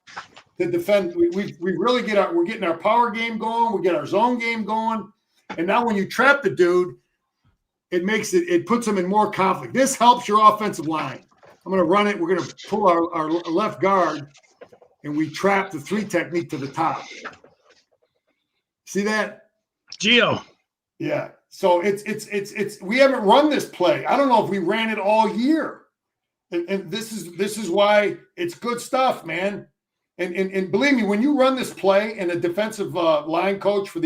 to defend. We really we're getting our power game going. We get our zone game going, and now when you trap the dude, it puts them in more conflict. This helps your offensive line. I'm going to run it. We're going to pull our left guard, and we trap the 3 technique to the top. See that? Geo. Yeah. So it's we haven't run this play. I don't know if we ran it all year, and this is why it's good stuff, man. And believe me, when you run this play and a defensive line coach for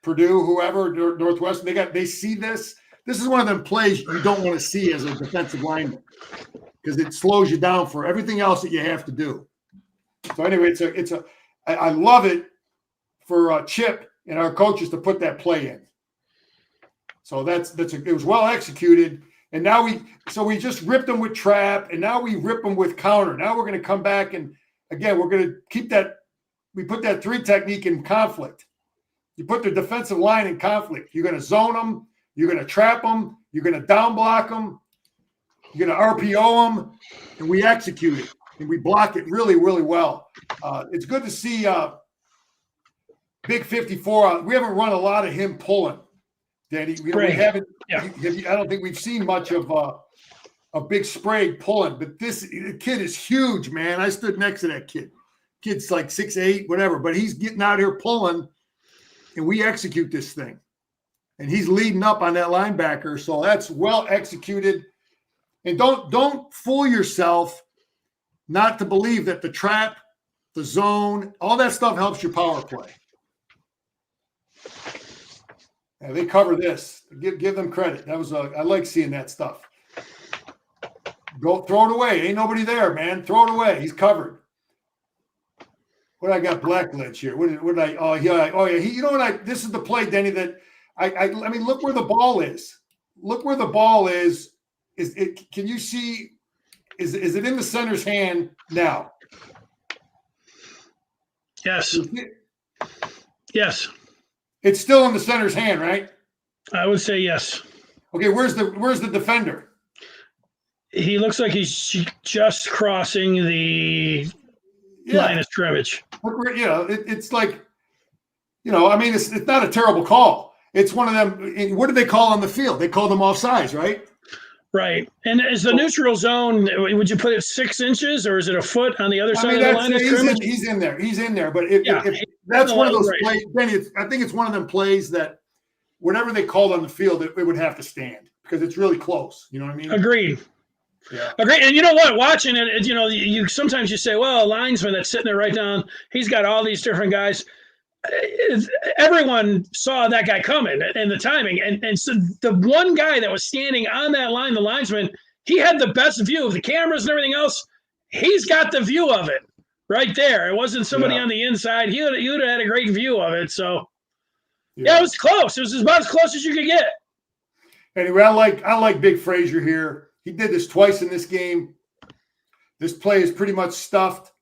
Purdue, whoever, Northwestern, they see this. This is one of them plays you don't want to see as a defensive lineman because it slows you down for everything else that you have to do. So anyway, I love it for Chip and our coaches to put that play in. So it was well executed. And now we just ripped them with trap, and now we rip them with counter. Now we're going to come back and again we're going to keep that. We put that 3 technique in conflict. You put the defensive line in conflict. You're going to zone them. You're going to trap them. You're going to down block them. You're going to RPO them, and we execute it and we block it really, really well. It's good to see Big 54. We haven't run a lot of him pulling, Danny. We haven't. Yeah. I don't think we've seen much of a Big Sprague pulling, but this kid is huge, man. I stood next to that kid. Kid's like 6'8", whatever, but he's getting out here pulling. And we execute this thing. And he's leading up on that linebacker. So that's well executed. And don't fool yourself not to believe that the trap, the zone, all that stuff helps your power play. And they cover this. Give them credit. That was I like seeing that stuff. Go throw it away. Ain't nobody there, man. Throw it away. He's covered. What I got Blackledge here? What did I? Oh yeah. You know what? This is the play, Denny. That I mean, look where the ball is. Look where the ball is. Is it? Can you see? Is it in the center's hand now? Yes. Yes. It's still in the center's hand, right? I would say yes. Okay. Where's the defender? He looks like he's just crossing the line of scrimmage. It's like, I mean, it's not a terrible call. It's one of them. What did they call on the field? They called them offsides, right? Right. And is the neutral zone, would you put it 6 inches or is it a foot on the other side of the line of scrimmage? He's in there. But if that's one of those plays, Benny, I think it's one of them plays that whatever they called on the field, it would have to stand because it's really close. You know what I mean? Agreed. Yeah. Agreed. And you know what? Watching it, you sometimes you say, well, a linesman that's sitting there right down, he's got all these different guys. Everyone saw that guy coming and the timing. And so the one guy that was standing on that line, the linesman, he had the best view of the cameras and everything else. He's got the view of it right there. It wasn't somebody on the inside. He would have had a great view of it. So, yeah, it was close. It was about as close as you could get. Anyway, I like Big Frazier here. He did this twice in this game. This play is pretty much stuffed.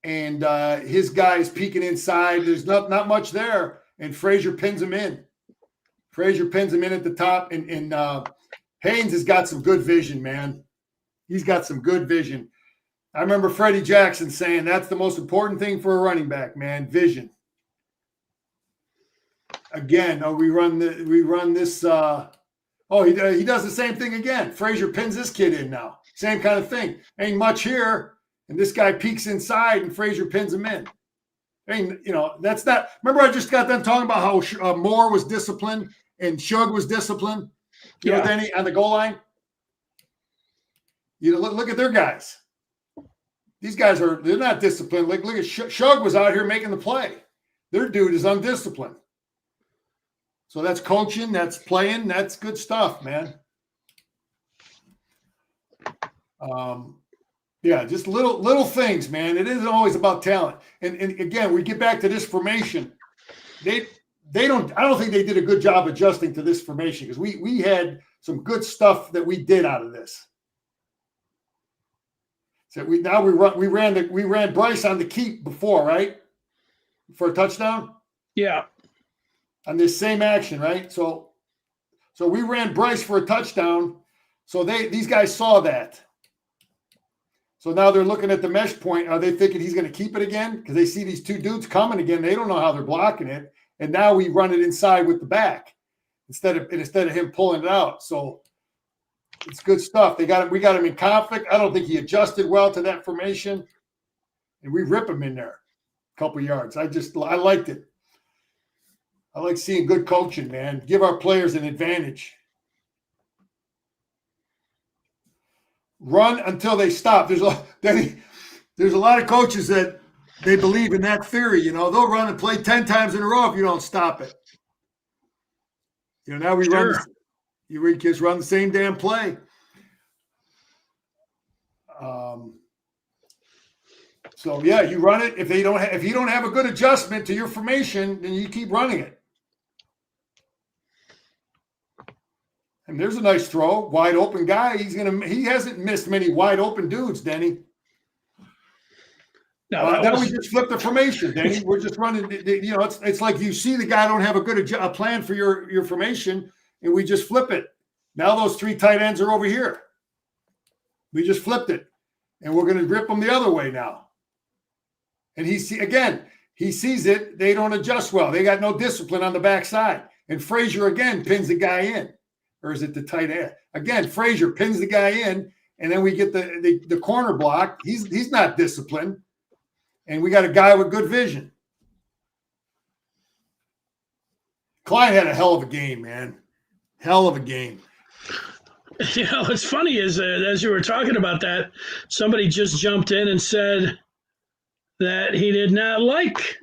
And his guy is peeking inside. There's not much there. And Frazier pins him in. Frazier pins him in at the top. And Haynes has got some good vision, man. He's got some good vision. I remember Freddie Jackson saying that's the most important thing for a running back, man, vision. Again, we run this. He does the same thing again. Frazier pins this kid in now. Same kind of thing. Ain't much here. And this guy peeks inside and Frazier pins him in. That's not. Remember, I just got done talking about how Moore was disciplined and Shug was disciplined. You know, Denny, on the goal line. Look at their guys. These guys they're not disciplined. Look at Shug was out here making the play. Their dude is undisciplined. So that's coaching, that's playing, that's good stuff, man. Just little things, man. It isn't always about talent. And again, we get back to this formation. I don't think they did a good job adjusting to this formation because we had some good stuff that we did out of this. So we ran Bryce on the keep before, right? For a touchdown? Yeah. On this same action, right? So we ran Bryce for a touchdown. So these guys saw that. So now they're looking at the mesh point. Are they thinking he's going to keep it again? Because they see these two dudes coming again. They don't know how they're blocking it. And now we run it inside with the back instead of him pulling it out. So it's good stuff. We got him in conflict. I don't think he adjusted well to that formation. And we rip him in there a couple yards. I liked it. I like seeing good coaching, man. Give our players an advantage. Run until they stop. There's a lot of coaches that they believe in that theory. They'll run and play 10 times in a row if you don't stop it. Now we just run the same damn play. You run it. If you don't have a good adjustment to your formation, then you keep running it. And there's a nice throw, wide open guy. He hasn't missed many wide open dudes, Denny. No, now we just flip the formation, Denny. We're just running. It's like you see the guy don't have a plan for your formation, and we just flip it. Now those three tight ends are over here. We just flipped it, and we're going to rip them the other way now. And he sees it. They don't adjust well. They got no discipline on the backside. And Frazier again pins the guy in. Or is it the tight end? Again, Frazier pins the guy in, and then we get the corner block. He's not disciplined. And we got a guy with good vision. Klein had a hell of a game, man. Hell of a game. What's funny is as you were talking about that, somebody just jumped in and said that he did not like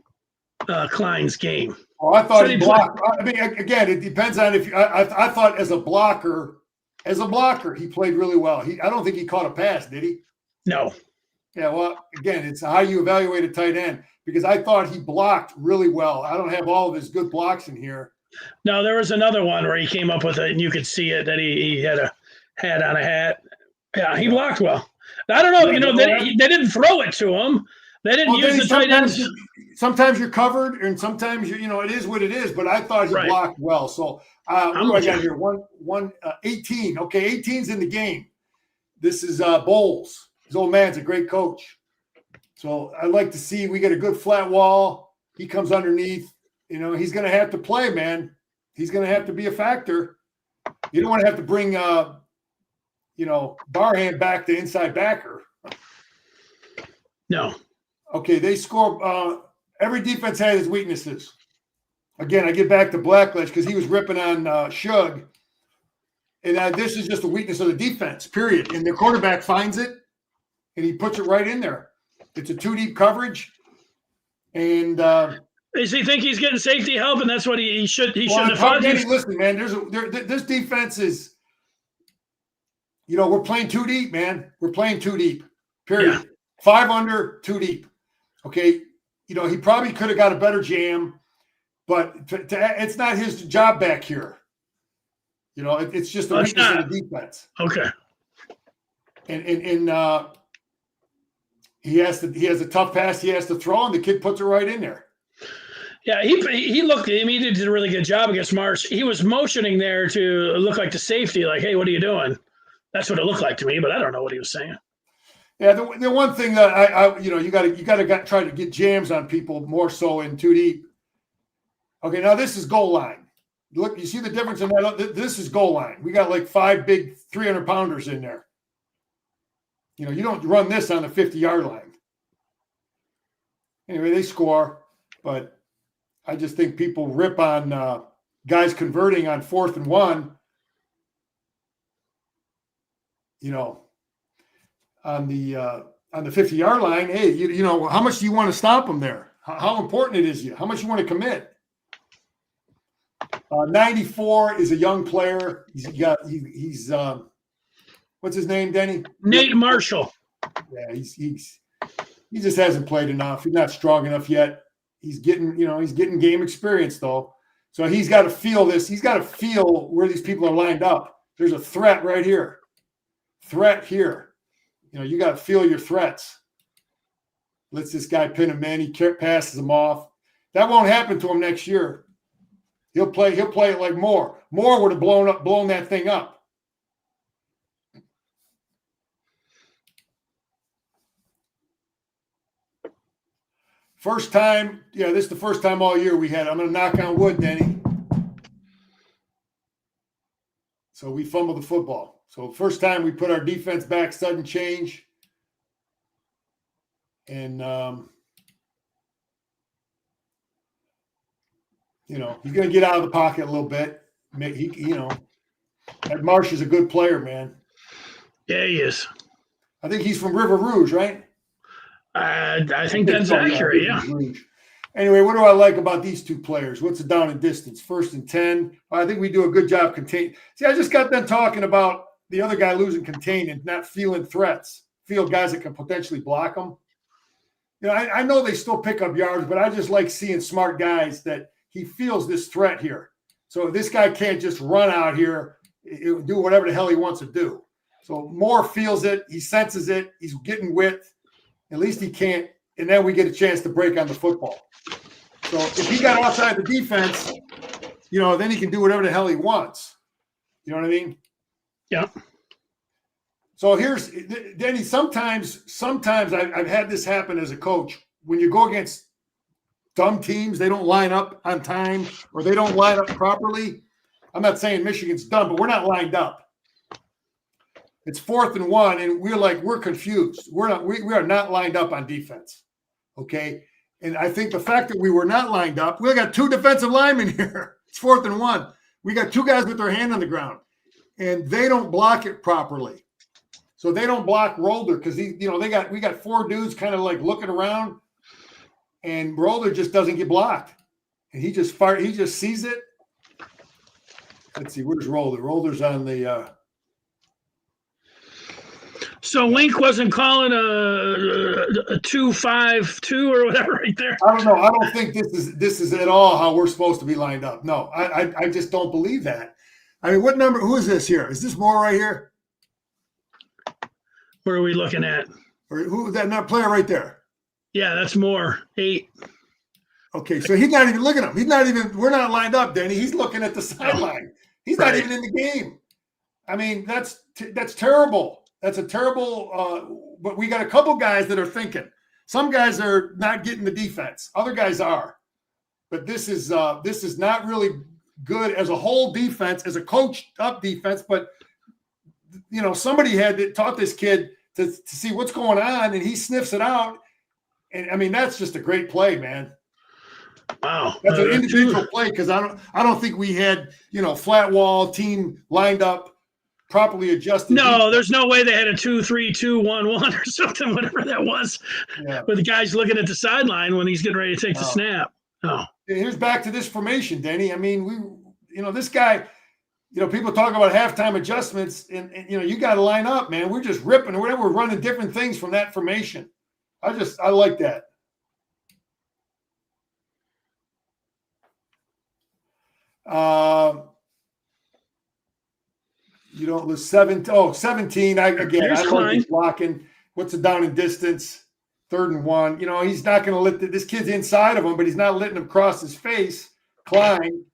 Klein's game. Oh, I thought he blocked. I mean, again, it depends on if I thought as a blocker, he played really well. I don't think he caught a pass, did he? No. Yeah, well, again, it's how you evaluate a tight end because I thought he blocked really well. I don't have all of his good blocks in here. No, there was another one where he came up with it, and you could see it that he had a hat on a hat. Yeah, he blocked well. I don't know. They didn't throw it to him. They didn't use the tight ends. Sometimes you're covered, and sometimes it is what it is. But I thought he blocked well. So what do I got here? 18. Okay, 18's in the game. This is Bowles. His old man's a great coach. So I like to see we get a good flat wall. He comes underneath. He's going to have to play, man. He's going to have to be a factor. You don't want to have to bring, Barhand back to inside backer. No. Okay, they score. Every defense has its weaknesses. again, I get back to Blackledge because he was ripping on Shug. And this is just a weakness of the defense, period. And the quarterback finds it, and he puts it right in there. It's a 2-deep coverage. And does he think he's getting safety help, and that's what he shouldn't have thought? done? Listen, man, this defense is, we're playing 2 deep, man. We're playing 2 deep, period. Yeah. 5 under, 2 deep. Okay. He probably could have got a better jam, but it's not his job back here. It's just a weakness of the defense. Okay. And he has a tough pass he has to throw, and the kid puts it right in there. Yeah, he looked. I mean, he did a really good job against Marsh. He was motioning there to look like the safety, like, "Hey, what are you doing?" That's what it looked like to me, but I don't know what he was saying. Yeah, the one thing that you got to try to get jams on people more so in 2 deep. Okay, now this is goal line. Look, you see the difference in that? This is goal line. We got like 5 big 300-pounders in there. You don't run this on the 50-yard line. Anyway, they score, but I just think people rip on guys converting on 4th and 1. On the 50-yard line. Hey, how much do you want to stop them there? How important it is to you? How much you want to commit? 94 is a young player. He's what's his name, Denny? Nate Marshall. Yeah, he just hasn't played enough. He's not strong enough yet. He's getting game experience though. So he's got to feel this. He's got to feel where these people are lined up. There's a threat right here. Threat here. You got to feel your threats. Lets this guy pin him in. He passes him off. That won't happen to him next year. He'll play it like Moore. Moore would have blown that thing up. First time, this is the first time all year we had. I'm going to knock on wood, Denny. So we fumbled the football. So first time we put our defense back, sudden change. And, he's going to get out of the pocket a little bit. That Marsh is a good player, man. Yeah, he is. I think he's from River Rouge, right? I think that's accurate, yeah. Anyway, what do I like about these 2 players? What's the down and distance? 1st and 10. I think we do a good job containing. See, I just got done talking about the other guy losing contain and not feeling threats, feel guys that can potentially block them. I know they still pick up yards, but I just like seeing smart guys that he feels this threat here. So this guy can't just run out here, do whatever the hell he wants to do. So Moore feels it. He senses it. He's getting width. At least he can't. And then we get a chance to break on the football. So if he got outside the defense, then he can do whatever the hell he wants. You know what I mean? Yeah. So here's Denny. Sometimes I've had this happen as a coach. When you go against dumb teams, they don't line up on time or they don't line up properly. I'm not saying Michigan's dumb, but we're not lined up. It's 4th and 1, and we're confused. We are not lined up on defense. Okay. And I think the fact that we were not lined up, we got 2 defensive linemen here. It's 4th and 1. We got 2 guys with their hand on the ground, and they don't block it properly. So they don't block Rolder because we got 4 dudes kind of like looking around, and Rolder just doesn't get blocked, and he just sees it. Let's see, where's Rolder? Rolder's on the. So Wink wasn't calling a 2-5-2 or whatever right there. I don't know. I don't think this is at all how we're supposed to be lined up. No, I just don't believe that. I mean, what number? Who is this here? Is this Moore right here? Where are we looking at? Or who that player right there? Yeah, that's Moore. 8. Okay, so he's not even looking at him. He's not even. We're not lined up, Denny. He's looking at the sideline. He's not even in the game. I mean, that's terrible. That's a terrible. But we got a couple guys that are thinking. Some guys are not getting the defense. Other guys are. But this is not really good as a whole defense, as a coached up defense. But somebody had taught this kid to see what's going on, and he sniffs it out. And I mean, that's just a great play, man. Wow. That's an individual play because I don't think we had, flat wall team lined up, properly adjusted. No, there's no way they had a 2-3-2-1-1 or something, whatever that was. Yeah. With the guys looking at the sideline when he's getting ready to take the snap. Oh. Here's back to this formation, Denny. I mean, this guy, people talk about halftime adjustments, and you got to line up, man. We're just ripping or whatever. We're running different things from that formation. I like that. You don't lose 17. I don't think he's blocking. What's the down and distance? 3rd and 1. He's not going to let this kid's inside of him, but he's not letting him cross his face. Klein.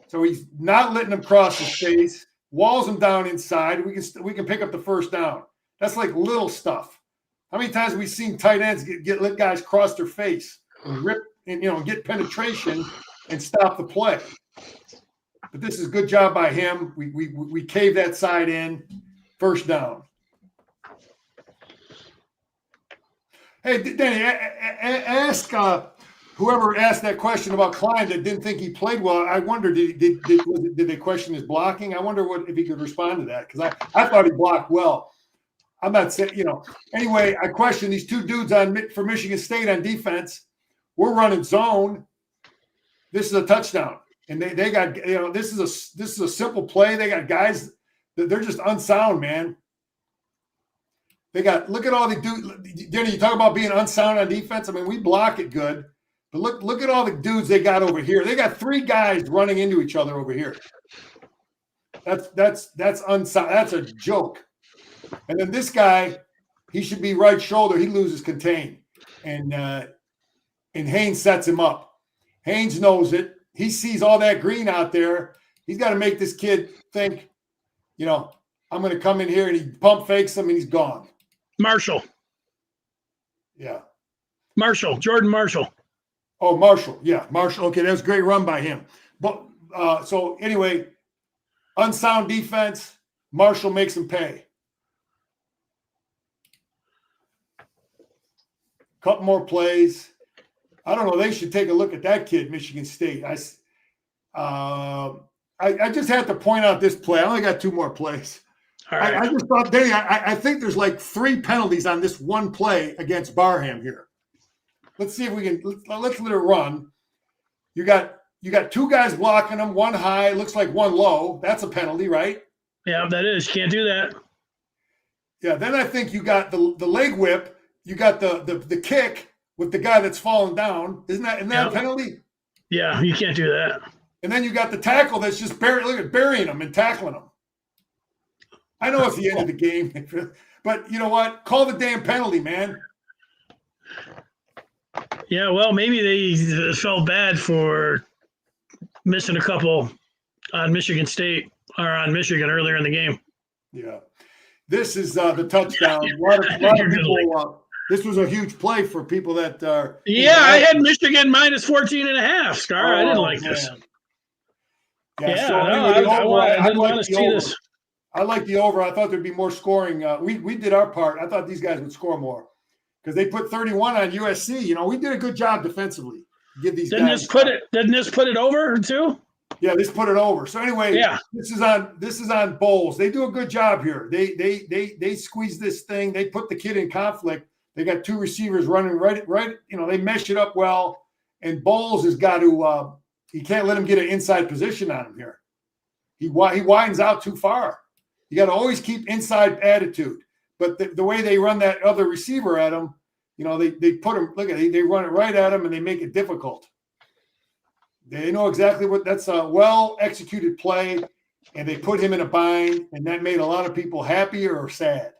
So he's not letting him cross his face. Walls him down inside. We can pick up the first down. That's like little stuff. How many times have we seen tight ends let guys cross their face and rip and get penetration and stop the play? But this is a good job by him. We caved that side in. First down. Hey, Danny, ask whoever asked that question about Klein that didn't think he played well. I wonder, did they question his blocking? I wonder if he could respond to that, because I thought he blocked well. I'm not saying, Anyway, I question these two dudes for Michigan State on defense. We're running zone. This is a touchdown. And they got, this is a simple play. They got guys that they're just unsound, man. Look at all the dudes. Denny, you talk about being unsound on defense. I mean, we block it good, but look at all the dudes they got over here. They got 3 guys running into each other over here. That's unsound. That's a joke. And then this guy, he should be right shoulder. He loses contain, and Haynes sets him up. Haynes knows it. He sees all that green out there. He's got to make this kid think, I'm going to come in here, and he pump fakes him, and he's gone. Marshall. Yeah. Jordan Marshall. Oh, Marshall. Yeah, Marshall. Okay, that was a great run by him. But so anyway, unsound defense. Marshall makes him pay. Couple more plays. I don't know. They should take a look at that kid, Michigan State. I just had to point out this play. I only got 2 more plays. All right. I just thought, Danny, I think there's like 3 penalties on this one play against Barham here. Let's see if we can. Let's let it run. You got 2 guys blocking them, 1 high, looks like 1 low. That's a penalty, right? Yeah, that is. Can't do that. Yeah. Then I think you got the leg whip. You got the kick with the guy that's falling down. Isn't that a penalty? Yeah, you can't do that. And then you got the tackle that's just burying him and tackling him. I know it's the end of the game, but you know what? Call the damn penalty, man. Yeah, well, maybe they felt bad for missing a couple on Michigan State or on Michigan earlier in the game. Yeah. This is the touchdown. A lot of people, this was a huge play for people that are. Yeah, I had Michigan minus 14.5, Scar. I didn't like this. Yeah, so anyway, I didn't want to see this. I like the over. I thought there'd be more scoring. We did our part. I thought these guys would score more because they put 31 on USC. We did a good job defensively. Give these didn't guys. Didn't this put it over too? Yeah, this put it over. So anyway, this is on Bowles. They do a good job here. They squeeze this thing. They put the kid in conflict. They got 2 receivers running right. They mesh it up well. And Bowles has got to. He can't let him get an inside position on him here. He widens out too far. You got to always keep inside attitude. But the way they run that other receiver at him, they put him. Look at it. They run it right at him and they make it difficult. They know exactly what that's a well executed play, and they put him in a bind, and that made a lot of people happy or sad.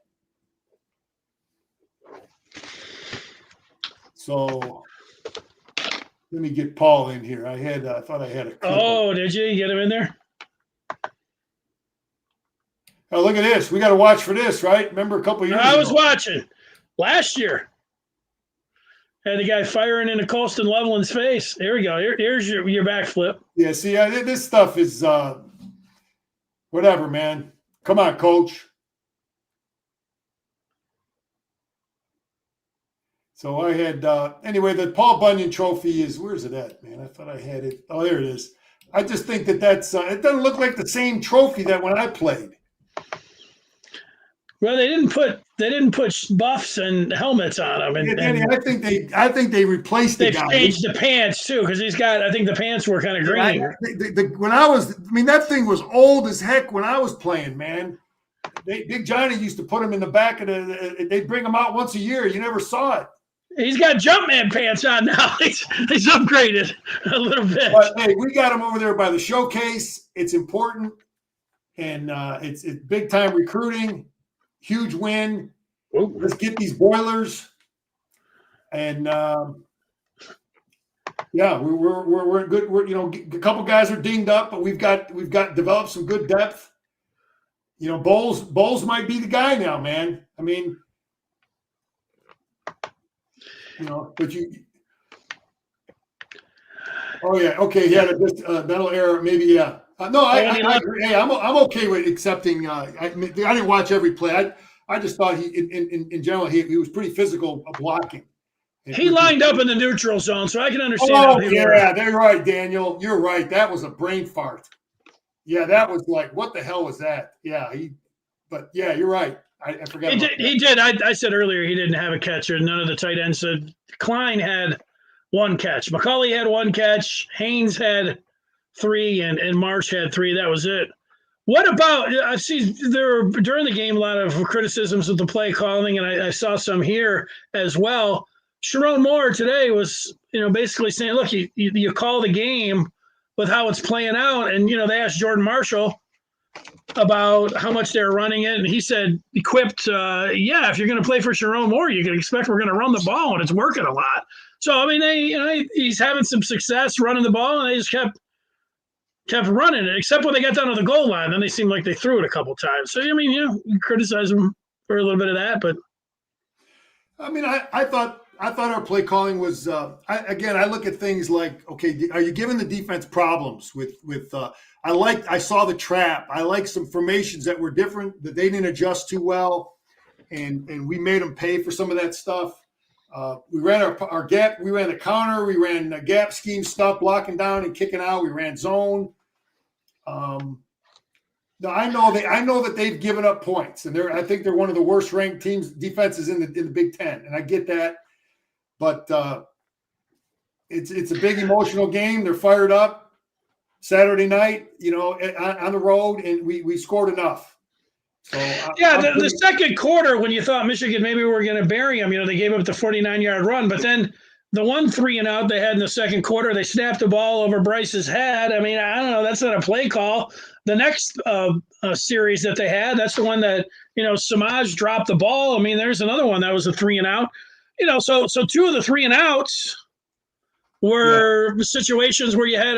So let me get Paul in here. I thought I had a. Oh, did you get him in there? Oh, look at this. We got to watch for this, right? Remember a couple years ago. I was watching last year. Had the guy firing into Colston Leveland's face. There we go. Here's your backflip. Yeah, see, this stuff is whatever, man. Come on, coach. So I had anyway. The Paul Bunyan Trophy is, where's it at, man? I thought I had it. Oh, there it is. I just think that's it doesn't look like the same trophy that when I played. Well, they didn't put buffs and helmets on them, and I think they replaced the guy. They've changed the pants too, because I think the pants were kind of green. That thing was old as heck when I was playing, man. Big Johnny used to put him in the back of they'd bring him out once a year. You never saw it. He's got Jumpman pants on now. He's upgraded a little bit. But hey, we got him over there by the showcase. It's important, and it's big time recruiting. Huge win. Ooh. Let's get these Boilers, and we're good. A couple guys are dinged up, but we've got developed some good depth. Bowles might be the guy now, man. I mean, but you. Oh yeah, okay, yeah, just mental error, maybe, yeah. No, I agree. Hey, I'm okay with accepting. I didn't watch every play. I just thought in general he was pretty physical blocking. He lined up in the neutral zone, so I can understand. Oh yeah, they're right, Daniel. You're right. That was a brain fart. Yeah, that was like, what the hell was that? Yeah, but yeah, you're right. I forgot. He did. I said earlier he didn't have a catcher. None of the tight ends. So Klein had one catch. McCulley had one catch. Haynes had 3, and Marsh had 3. That was it. What about, I've seen there were during the game a lot of criticisms of the play calling, and I saw some here as well. Sharon Moore today was, basically saying, look, you call the game with how it's playing out. And, they asked Jordan Marshall about how much they're running it. And he said, equipped, if you're going to play for Sharon Moore, you can expect we're going to run the ball, and it's working a lot. So, I mean, he's having some success running the ball, and they just kept running it, except when they got down to the goal line. Then they seemed like they threw it a couple times. So, I mean, you criticize them for a little bit of that, but. I mean, I thought our play calling was, I look at things like, okay, are you giving the defense problems with I saw the trap. I like some formations that were different, that they didn't adjust too well. And we made them pay for some of that stuff. We ran our gap. We ran the counter. We ran the gap scheme stuff, blocking down and kicking out. We ran zone. No, I know that they've given up points, and I think they're one of the worst ranked defenses in the Big Ten, and I get that. But it's a big emotional game. They're fired up. Saturday night, on the road, and we scored enough. So the second quarter, when you thought Michigan maybe were going to bury them, they gave up the 49-yard run, but then the 1 3-and-out they had in the second quarter, they snapped the ball over Bryce's head. I mean, I don't know. That's not a play call. The next series that they had, that's the one that, Samaj dropped the ball. I mean, there's another one that was a 3-and-out. So 2 of the 3-and-outs were situations where you had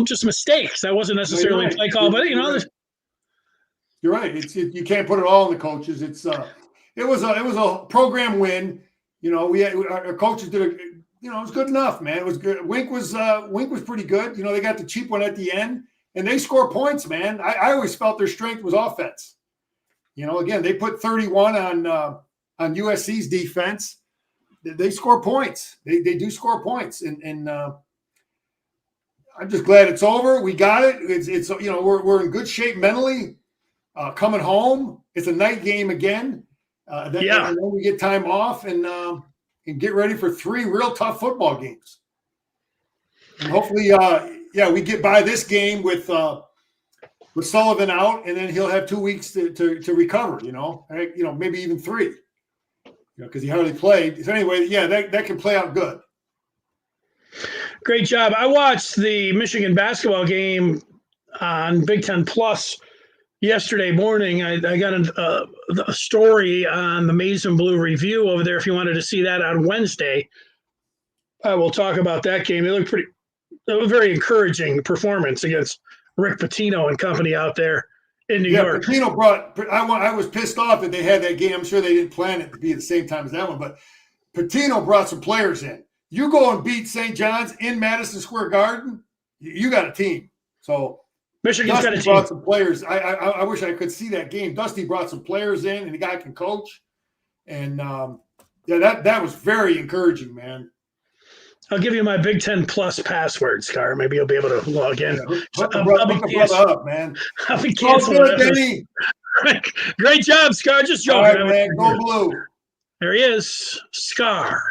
just mistakes. That wasn't necessarily a play call, but you're right. You can't put it all on the coaches. It was a program win. Our coaches did it was good enough, man. It was good. Wink was pretty good. They got the cheap one at the end, and they score points, man. I always felt their strength was offense. Again, they put 31 on USC's defense. They score points. They do score points, and I'm just glad it's over. We got it. It's we're in good shape mentally. Coming home, it's a night game again. And then we get time off and get ready for 3 real tough football games. And hopefully, we get by this game with Sullivan out, and then he'll have 2 weeks to recover. Maybe even 3. Because he hardly played. So anyway, that can play out good. Great job. I watched the Michigan basketball game on Big Ten Plus yesterday morning. I got a story on the Maize and Blue Review over there. If you wanted to see that on Wednesday, I will talk about that game. It looked a very encouraging performance against Rick Pitino and company out there in New York. Pitino I was pissed off that they had that game. I'm sure they didn't plan it to be at the same time as that one, but Pitino brought some players in. You go and beat St. John's in Madison Square Garden, you got a team. So Michigan's got a team. Brought some players. I wish I could see that game. Dusty brought some players in, and the guy can coach. And Yeah, that was very encouraging, man. I'll give you my Big Ten Plus password, Scar. Maybe you'll be able to log in. Yeah, hook I'll the brother up, man. I'll be It's all canceling good, it. Denny. Great job, Scar. Just All joking. right, man. Go blue. There he is, Scar.